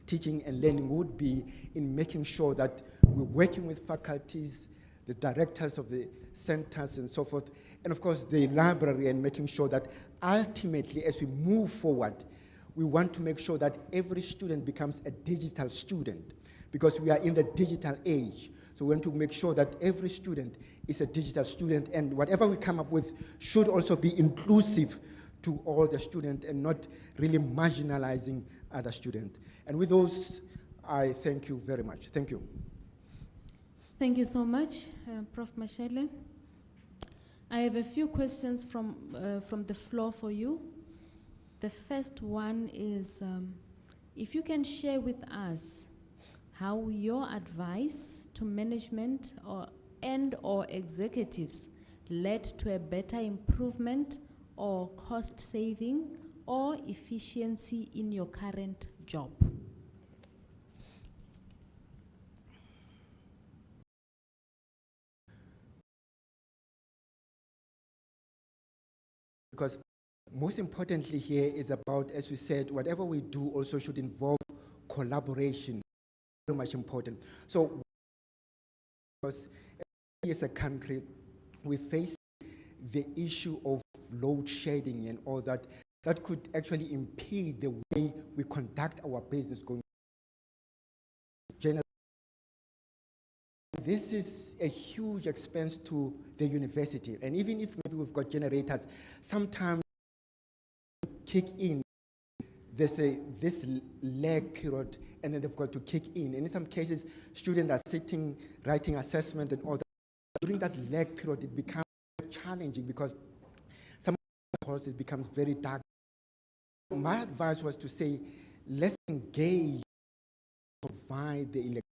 teaching and learning would be in making sure that we're working with faculties, the directors of the centers and so forth, and of course the library, and making sure that ultimately as we move forward, we want to make sure that every student becomes a digital student, because we are in the digital age. So we want to make sure that every student is a digital student, and whatever we come up with should also be inclusive to all the students and not really marginalizing other students. And with those, I thank you very much. Thank you. Thank you so much, Prof. Mashele. I have a few questions from the floor for you. The first one is, if you can share with us how your advice to management or executives led to a better improvement or cost saving or efficiency in your current job. Because most importantly here is about, as we said, whatever we do also should involve collaboration. Very much important. So, because as a country, we face the issue of load shedding and all that. That could actually impede the way we conduct our business going. This is a huge expense to the university. And even if maybe we've got generators, sometimes kick in, there's this lag period, and then they've got to kick in. And in some cases, students are sitting, writing assessment and all that. During that lag period, it becomes challenging because some courses it becomes very dark. My advice was to say, let's engage, provide the electricity.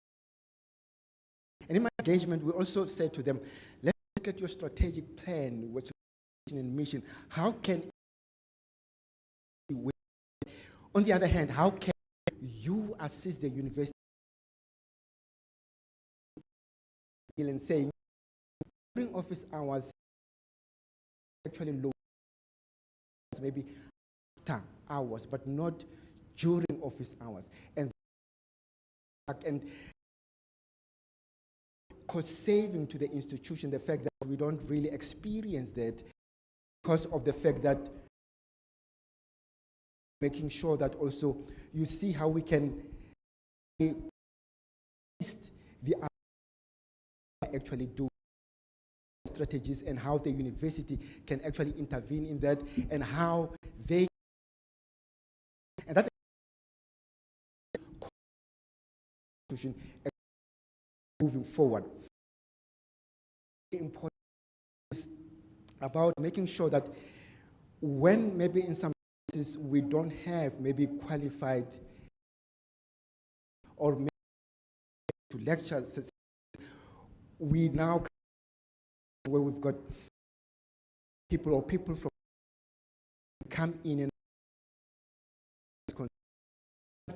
And in my engagement, we also said to them, let's look at your strategic plan, what's your vision and mission. How can, on the other hand, how can you assist the university in saying, during office hours, actually low, maybe after hours, but not during office hours. And cost saving to the institution, the fact that we don't really experience that because of the fact that making sure that also you see how we can the actually do strategies and how the university can actually intervene in that and how they and that institution moving forward. Important is about making sure that when maybe in some cases we don't have maybe qualified or maybe to lectures, we now where we've got people from come in and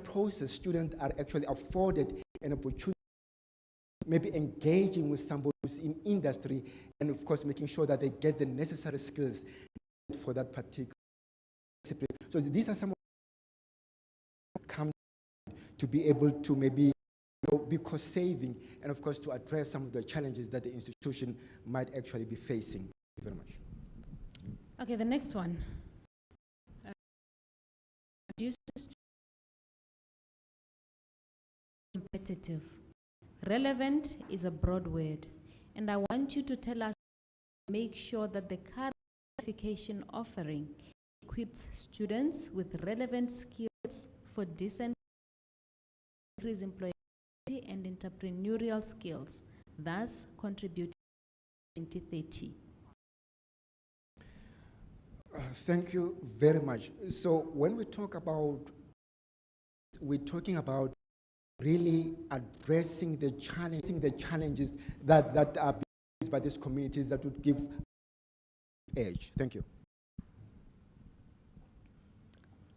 process, students are actually afforded an opportunity maybe engaging with somebody who's in industry and of course making sure that they get the necessary skills for that particular discipline. So these are some of the come to be able to maybe be cost saving and of course to address some of the challenges that the institution might actually be facing. Thank you very much. Okay, the next one. Competitive. Relevant is a broad word, and I want you to tell us, make sure that the current certification offering equips students with relevant skills for decent increase employability and entrepreneurial skills, thus contributing to 2030. Thank you very much. So when we talk about, we're talking about really addressing the challenges that are being faced by these communities that would give edge. Thank you.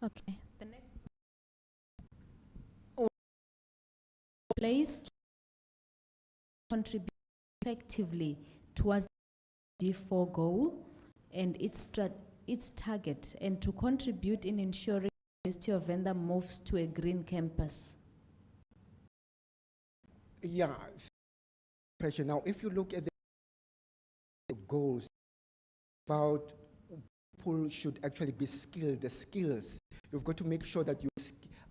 Okay. The next place to contribute effectively towards the G4 goal and its target, and to contribute in ensuring the University of Venda moves to a green campus. Yeah. Now, if you look at the goals, about people should actually be skilled, the skills. You've got to make sure that you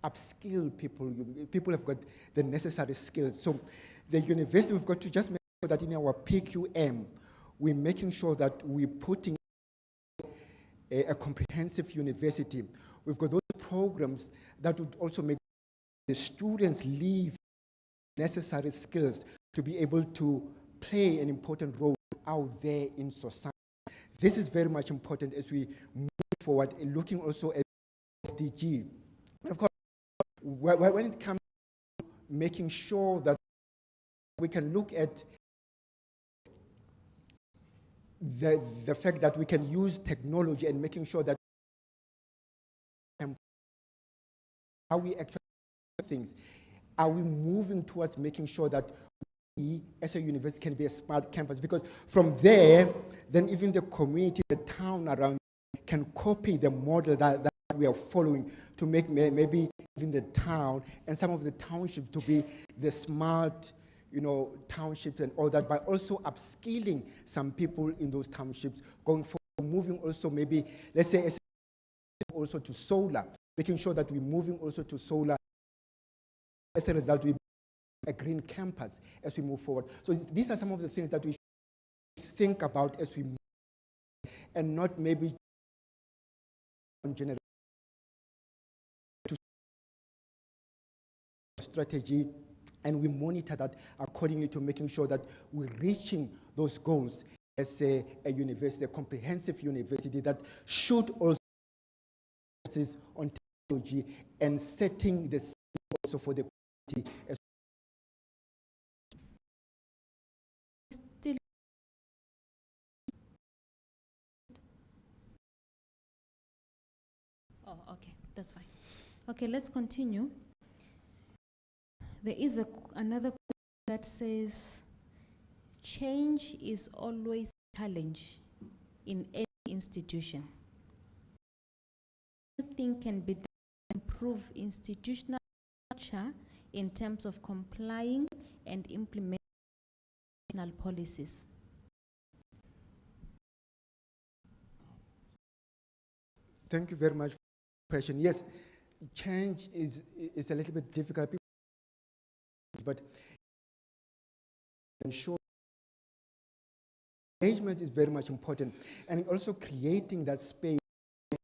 upskill people. People have got the necessary skills. So the university, we've got to just make sure that in our PQM, we're making sure that we're putting a comprehensive university. We've got those programs that would also make the students leave necessary skills to be able to play an important role out there in society. This is very much important as we move forward, looking also at SDG. Of course, when it comes to making sure that we can look at the fact that we can use technology and making sure that how we actually do things. Are we moving towards making sure that we, as a university, can be a smart campus? Because from there, then even the community, the town around can copy the model that we are following to make maybe even the town and some of the townships to be the smart, townships and all that, by also upskilling some people in those townships, going forward, moving also maybe, let's say, also to solar, making sure that we're moving also to solar. As a result, we a green campus as we move forward. So these are some of the things that we should think about as we move, and not maybe generate strategy, and we monitor that accordingly to making sure that we're reaching those goals as a university, a comprehensive university that should also focus on technology and setting the scene also for the community as Oh, okay, that's fine. Okay, let's continue. There is another quote that says, change is always a challenge in any institution. Nothing can be done to improve institutional structure in terms of complying and implementing policies. Thank you very much for the question. Yes, change is a little bit difficult, but ensure engagement is very much important, and also creating that space to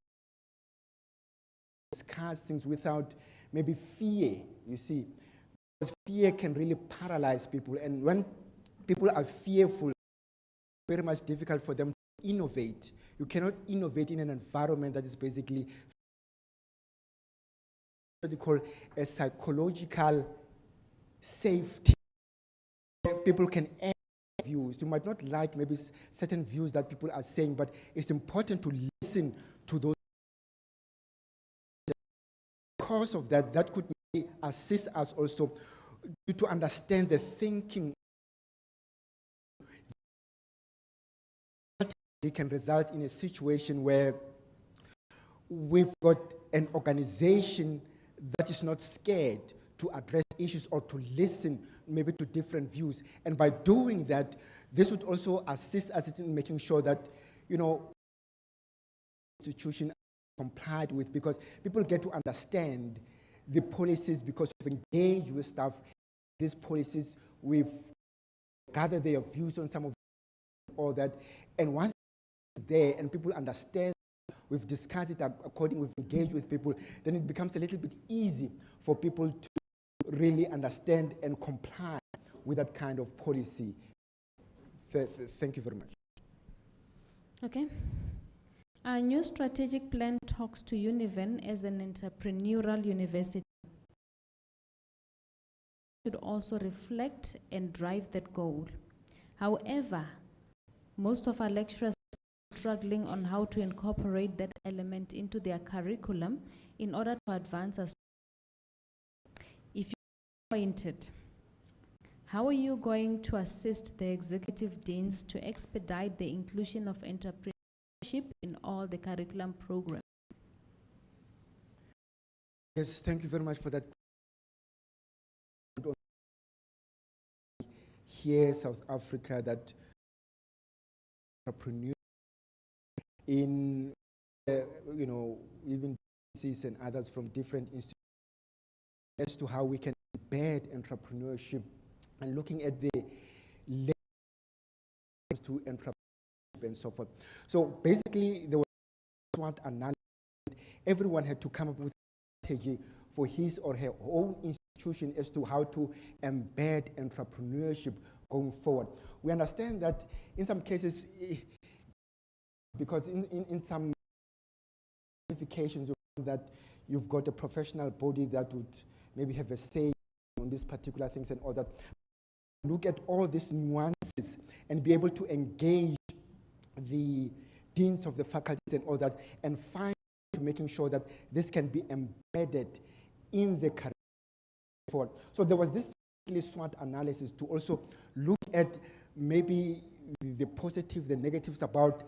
discuss things without maybe fear, you see. Because fear can really paralyze people, and when people are fearful, it's very much difficult for them to innovate. You cannot innovate in an environment that is basically what you call a psychological safety. People can add views. You might not like maybe certain views that people are saying, but it's important to listen to those. Because of that, that could maybe assist us also to understand the thinking. It can result in a situation where we've got an organization that is not scared to address issues or to listen maybe to different views. And by doing that, this would also assist us in making sure that, institution complied with, because people get to understand the policies because we've engaged with staff. These policies, we've gathered their views on some of all that. And once it's there and people understand, we've discussed it accordingly, we've engaged with people, then it becomes a little bit easy for people to really understand and comply with that kind of policy. Thank you very much. Okay. Our new strategic plan talks to Univen as an entrepreneurial university. It should also reflect and drive that goal. However, most of our lecturers are struggling on how to incorporate that element into their curriculum in order to advance us. If you're appointed, how are you going to assist the executive deans to expedite the inclusion of entrepreneurship in all the curriculum programs? Yes, thank you very much for that. Here, South Africa, that entrepreneurs in, even DCs and others from different institutions as to how we can embed entrepreneurship and looking at the layers to entrepreneurship and so forth. So basically, there was SWOT analysis. Everyone had to come up with a strategy for his or her own institution as to how to embed entrepreneurship going forward. We understand that in some cases, because in some qualifications that you've got a professional body that would maybe have a say on these particular things and all that. Look at all these nuances and be able to engage the deans of the faculties and all that and find making sure that this can be embedded in the curriculum forward. So there was this SWOT analysis to also look at maybe the positive, the negatives about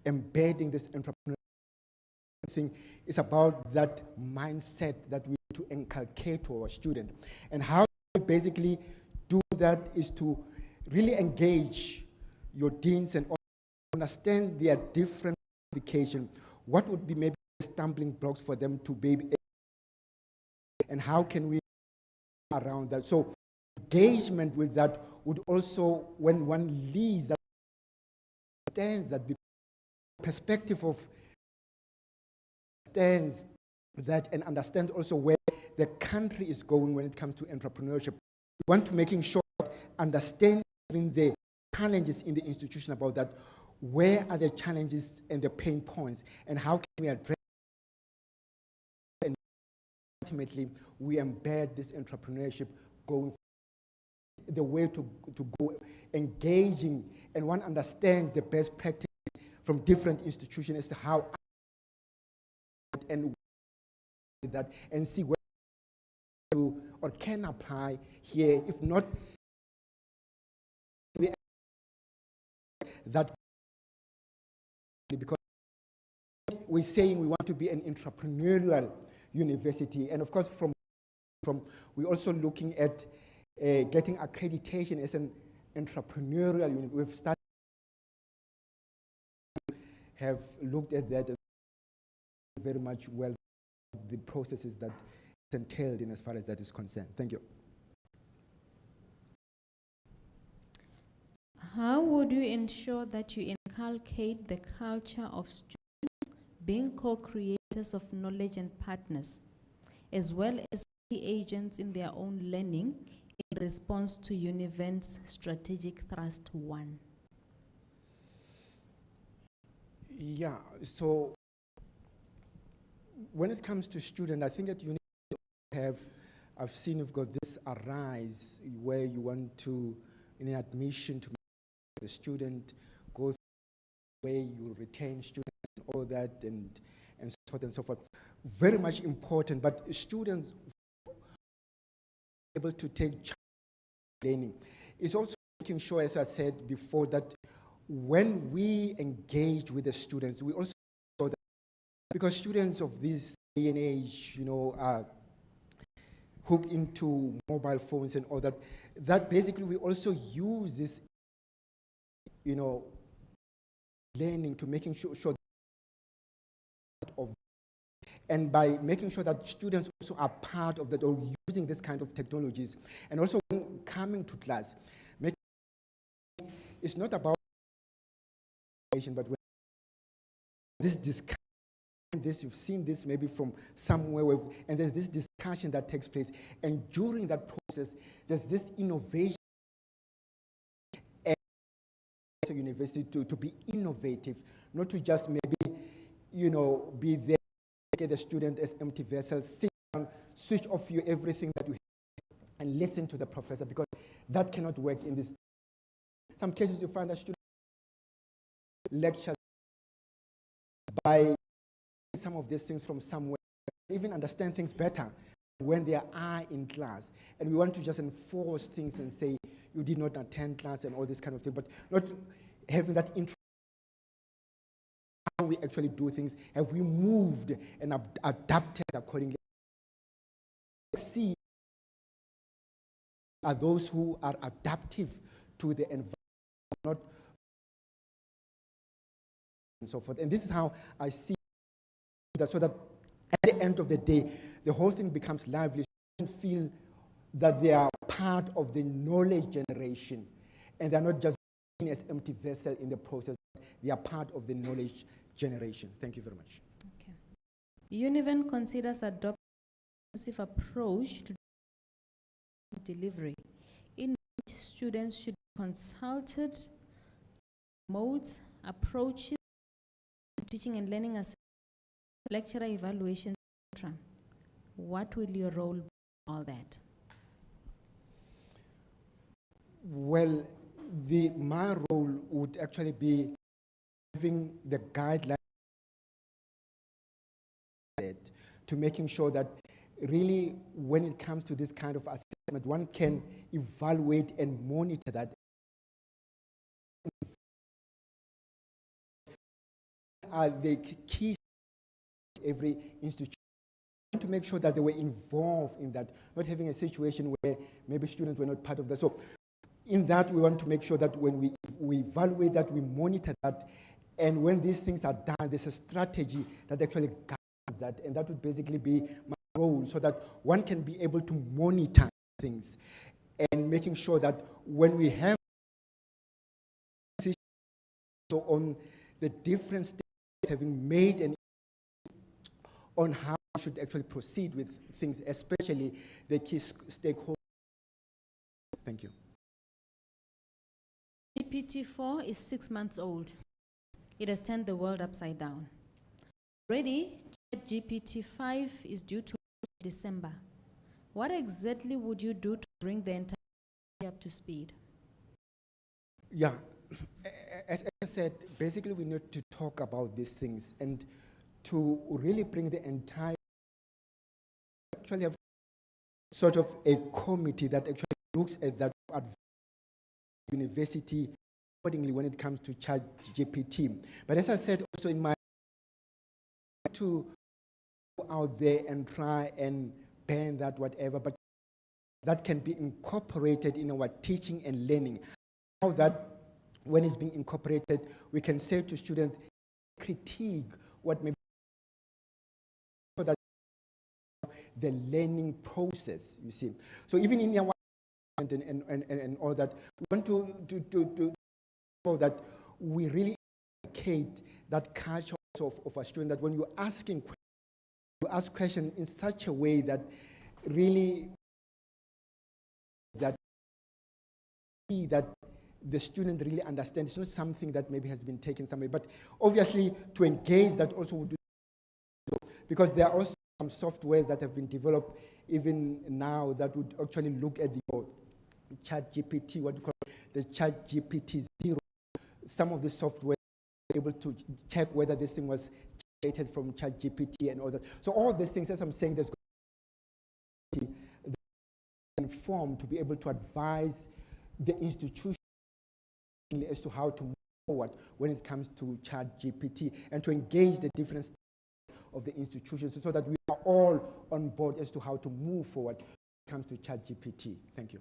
embedding this entrepreneurial thing. It's about that mindset that we need to inculcate to our student. And how we basically do that is to really engage your deans and understand their different qualifications. What would be maybe stumbling blocks for them to be able, and how can we around that? So engagement with that would also, when one leads that, understands that perspective of understands that and understand also where the country is going when it comes to entrepreneurship. We want to making sure understanding the challenges in the institution about that. Where are the challenges and the pain points, and how can we address? And ultimately, we embed this entrepreneurship going forward. The way to go engaging, and one understands the best practices from different institutions as to how and that and see where you or can apply here. If not, that because we're saying we want to be an entrepreneurial university, and of course from we're also looking at getting accreditation as an entrepreneurial university. We've started have looked at that very much well, the processes that is entailed in as far as that is concerned. Thank you. How would you ensure that you inculcate the culture of students being co-creators of knowledge and partners, as well as key agents in their own learning in response to Univent's strategic thrust 1? Yeah, so when it comes to student, I think that you need to have, I've seen you've got this arise where you want to, in an admission, to make the student go through the way you retain students, all that, and so forth and so forth. Very much important, but students able to take learning. It's also making sure, as I said before, that when we engage with the students, we also know that because students of this day and age, you know, are hooked into mobile phones and all that, that basically we also use this, you know, learning to making sure of, and by making sure that students also are part of that or using this kind of technologies, and also when coming to class, it's not about but when this discussion, this you've seen this maybe from somewhere, and there's this discussion that takes place, and during that process, there's this innovation at the university to be innovative, not to just maybe, you know, be there, get the student as empty vessels, sit down, switch off you everything that you have, and listen to the professor, because that cannot work in this. Some cases you find that students lectures by some of these things from somewhere, even understand things better when they are in class. And we want to just enforce things and say, you did not attend class and all this kind of thing, but not having that interest. How we actually do things, have we moved and adapted accordingly? See, are those who are adaptive to the environment, not and so forth. And this is how I see that, so that at the end of the day, the whole thing becomes lively. feel that they are part of the knowledge generation, and they're not just seen as empty vessel in the process. They are part of the knowledge generation. Thank you very much. Okay. Univen considers adopting an inclusive approach to delivery, in which students should be consulted, modes, approaches, teaching and learning assessment, lecturer evaluation, etc. What will your role be in all that? Well, my role would actually be giving the guidelines to making sure that really when it comes to this kind of assessment, one can evaluate and monitor that. Are the key every institution to make sure that they were involved in that, not having a situation where maybe students were not part of that. So in that, we want to make sure that when we evaluate that, we monitor that, and when these things are done, there's a strategy that actually guides that, and that would basically be my role, so that one can be able to monitor things and making sure that when we have so on the different stages having made an on how we should actually proceed with things, especially the key stakeholders. Thank you. GPT-4 is 6 months old. It has turned the world upside down. Already, GPT-5 is due to December. What exactly would you do to bring the entire up to speed? Yeah, as I said, basically we need to talk about these things and to really bring the entire, actually have sort of a committee that actually looks at that at university accordingly when it comes to ChatGPT. But as I said also in my, to go out there and try and ban that whatever, but that can be incorporated in our teaching and learning. How that, when it's being incorporated, we can say to students, critique what may be so that the learning process, you see. So even in our and all that, we want to show that we really educate that culture of a student, that when you're asking questions, you ask questions in such a way that really that the student really understands. It's not something that maybe has been taken somewhere, but obviously to engage that also would do, because there are also some softwares that have been developed even now that would actually look at the ChatGPT, what you call the ChatGPT 0. Some of the software are able to check whether this thing was generated from ChatGPT and all that. So all these things, as I'm saying, there's going to be informed to be able to advise the institution as to how to move forward when it comes to ChatGPT, and to engage the different of the institutions so that we are all on board as to how to move forward when it comes to ChatGPT. Thank you.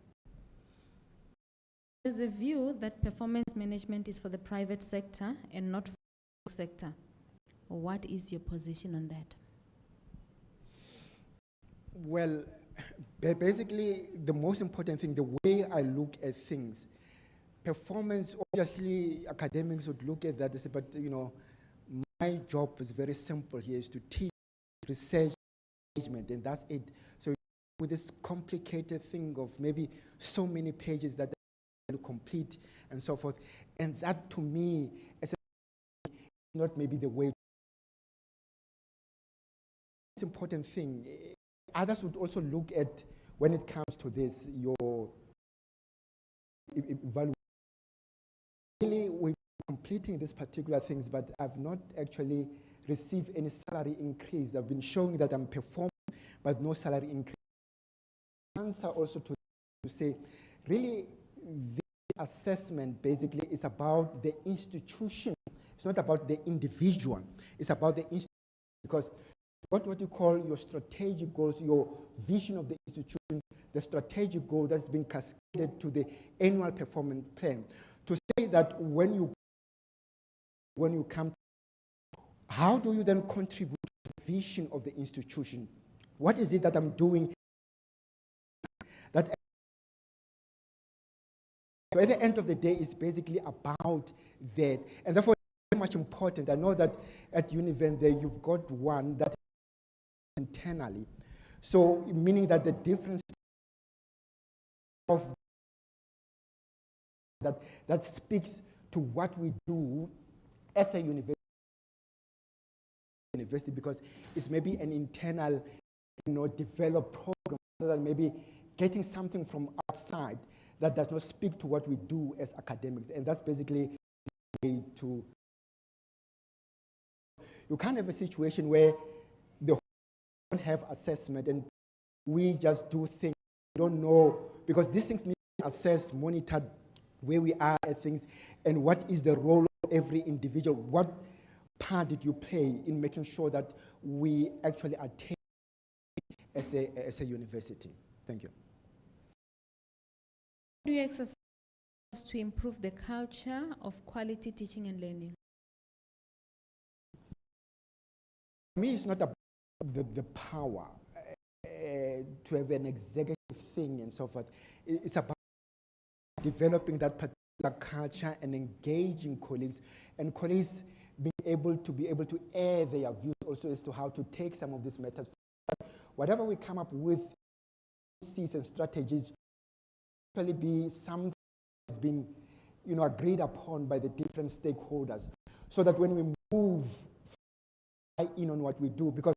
There's a view that performance management is for the private sector and not for the public sector. What is your position on that? Well, basically, the most important thing, the way I look at things, performance, obviously, academics would look at that, but you know, my job is very simple here, is to teach research management, and that's it. So with this complicated thing of maybe so many pages that to complete and so forth, and that to me is not maybe the way. It's an important thing. Others would also look at, when it comes to this, your evaluation. Really, we're completing these particular things, but I've not actually received any salary increase. I've been showing that I'm performing, but no salary increase. Answer also to say, really, the assessment basically is about the institution. It's not about the individual. It's about the institution, because what you call your strategic goals, your vision of the institution, the strategic goal that's been cascaded to the annual performance plan. To say that when you come, how do you then contribute to the vision of the institution? What is it that I'm doing That so at the end of the day, it's basically about that. And therefore, it's very much important. I know that at Univen there, you've got one that internally. So, meaning that the difference of that speaks to what we do as a university, because it's maybe an internal, developed program rather than maybe getting something from outside that does not speak to what we do as academics. And that's basically the way to. You can't have a situation where the don't have assessment and we just do things we don't know, because these things need to be assessed, monitored, where we are at things, and what is the role of every individual. What part did you play in making sure that we actually attain as a university? Thank you. Do you exercise to improve the culture of quality teaching and learning? For me, it's not about the power to have an executive thing and so forth. It's about developing that particular culture and engaging colleagues, and colleagues being able to air their views also as to how to take some of these methods. Whatever we come up with, policies and strategies, actually be something that's been, agreed upon by the different stakeholders, so that when we move in on what we do, because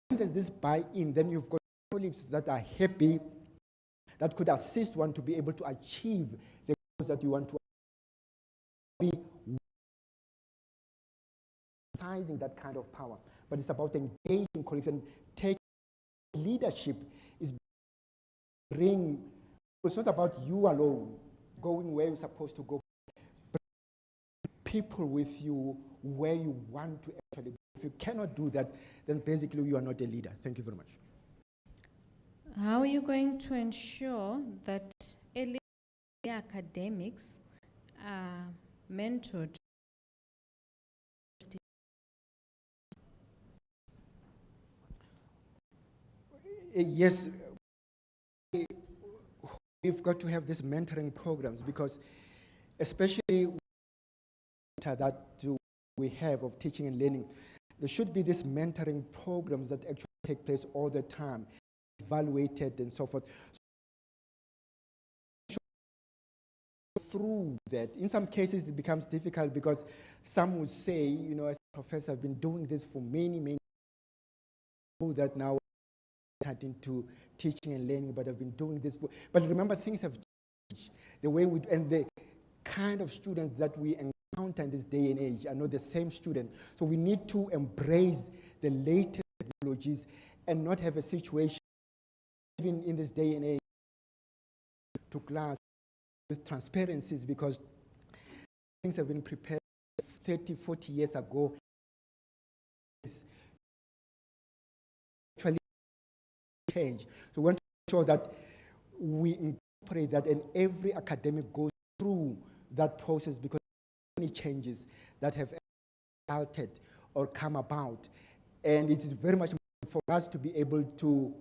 when there's this buy-in, then you've got colleagues that are happy, that could assist one to be able to achieve the goals that you want to be exercising that kind of power. But it's about engaging colleagues and taking leadership is bring. It's not about you alone going where you're supposed to go, but people with you where you want to actually go. If you cannot do that, then basically you are not a leader. Thank you very much. How are you going to ensure that early academics are mentored? Yes, we've got to have these mentoring programs, because especially that we have of teaching and learning, there should be these mentoring programs that actually take place all the time, evaluated and so forth. So through that, in some cases it becomes difficult, because some would say, as a professor, I've been doing this for many years, that now into teaching and learning, but I've been doing this for, but remember, things have changed. The way we, and the kind of students that we encounter in this day and age are not the same student. So we need to embrace the latest technologies and not have a situation, even in this day and age, to class with transparencies, because things have been prepared 30, 40 years ago. Actually change. So we want to make sure that we incorporate that, and every academic goes through that process, because many changes that have altered or come about, and it is very much important for us to be able to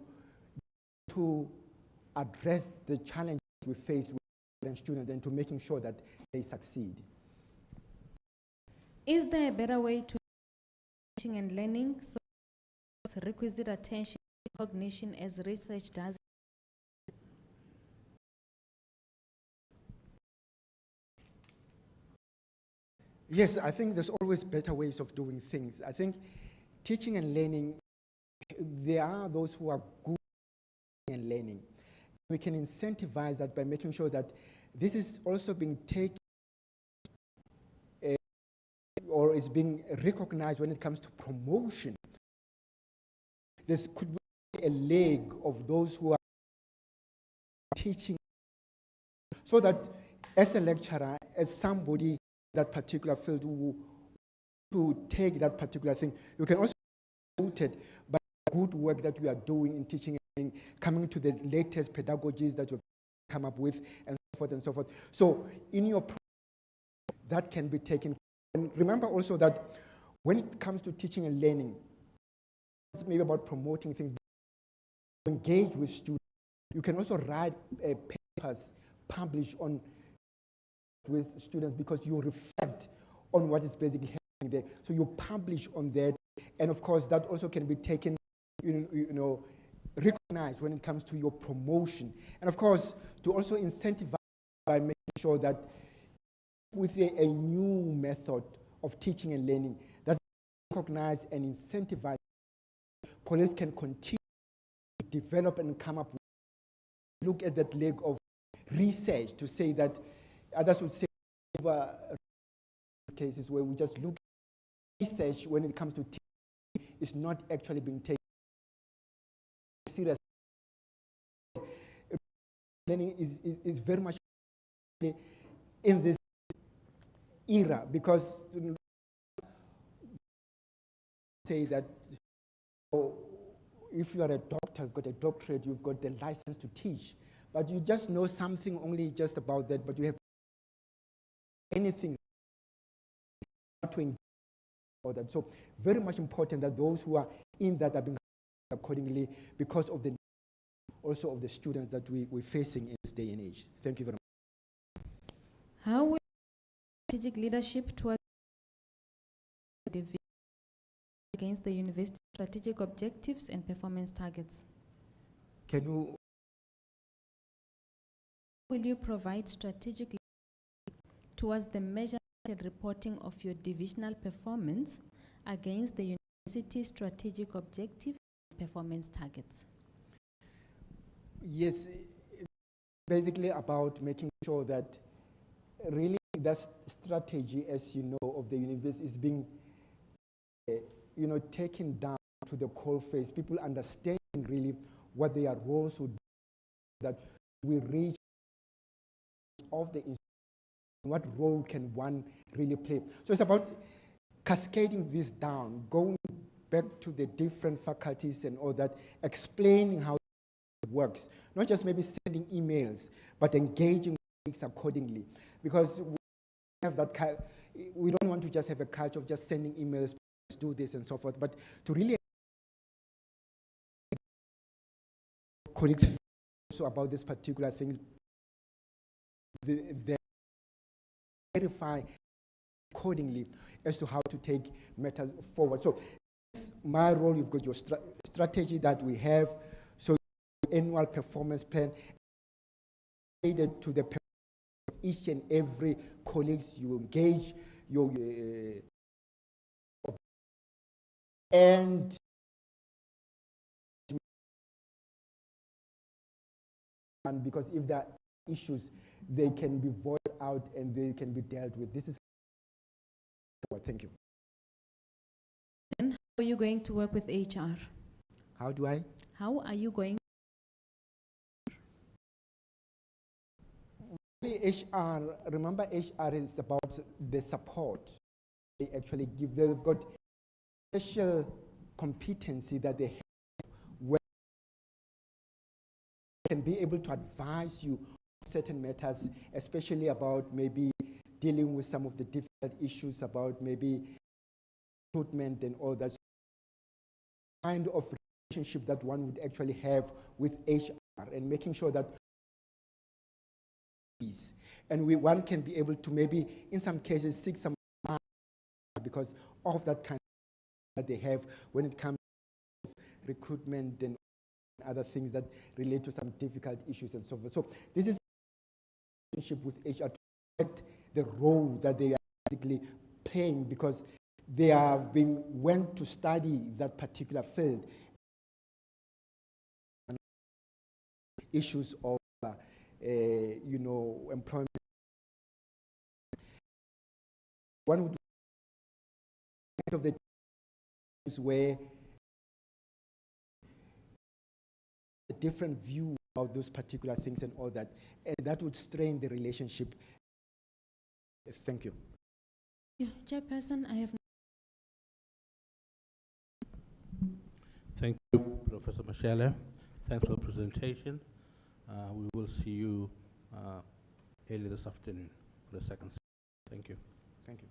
address the challenges we face with students and to making sure that they succeed. Is there a better way to teaching and learning so requisite attention and recognition as research does? Yes, I think there's always better ways of doing things. I think teaching and learning, there are those who are good at learning. We can incentivize that by making sure that this is also being taken or is being recognized when it comes to promotion. This could be a leg of those who are teaching, so that as a lecturer, as somebody that particular field to take that particular thing, you can also be promoted by good work that you are doing in teaching and coming to the latest pedagogies that you've come up with, and so forth and so forth. So in your that can be taken. And remember also that when it comes to teaching and learning, it's maybe about promoting things, engage with students, You can also write papers, publish on with students because you reflect on what is basically happening there. So you publish on that, and of course that also can be taken, recognized when it comes to your promotion. And of course, to also incentivize by making sure that with a new method of teaching and learning, that's recognized and incentivized, colleagues can continue to develop and come up with, look at that leg of research to say that, others would say over cases where we just look at research when it comes to teaching is not actually being taken seriously. Learning is very much in this era, because say that if you are a doctor, you've got a doctorate, you've got the license to teach, but you just know something only just about that, but you have anything to engage about that. So very much important that those who are in that are being accordingly because of the also of the students that we're facing in this day and age. Thank you very much. How will strategic leadership towards against the university strategic objectives and performance targets? Can you? Will you provide strategic leadership towards the measurement and reporting of your divisional performance against the university strategic objectives and performance targets? Yes, basically about making sure that really that strategy, as you know, of the university is being, taken down to the coalface. People understanding really what their roles would be, that we reach of the institution, what role can one really play. So it's about cascading this down, going back to the different faculties and all that, explaining how it works, not just maybe sending emails, but engaging accordingly, because we have that we don't want to just have a culture of just sending emails, do this and so forth, but to really colleagues also about this particular things, they verify accordingly as to how to take matters forward. So my role, you've got your strategy that we have, so annual performance plan related to the performance of each and every colleagues you engage, your and because if there are issues, they can be voiced out and they can be dealt with. This is thank you. And how are you going to work with HR? How do I? How are you going? HR, remember HR is about the support they actually give. They've got special competency that they have where they can be able to advise you on certain matters, especially about maybe dealing with some of the difficult issues about maybe recruitment and all that kind of relationship that one would actually have with HR, and making sure that one can be able to maybe in some cases seek some because of that kind of that they have when it comes to recruitment and other things that relate to some difficult issues and so forth. So this is a relationship with HR to reflect the role that they are basically playing, because they have went to study that particular field. Issues of employment. One would of the times where a different view about those particular things and all that, and that would strain the relationship. Thank you. Yeah, Chairperson, I have. Thank you, Professor Mashele. Thanks for the presentation. We will see you early this afternoon for the second session. Thank you. Thank you.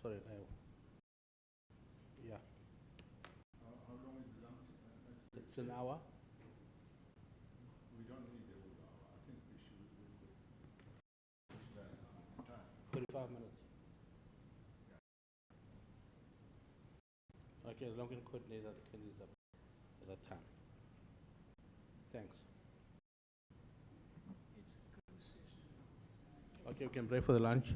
sorry, yeah. How long is the lunch? It's an hour. We don't need the whole hour. I think we should push that time. 45 minutes. Okay, as long as coordinate that the candidates up at that time. Thanks. Okay, we can break for the lunch.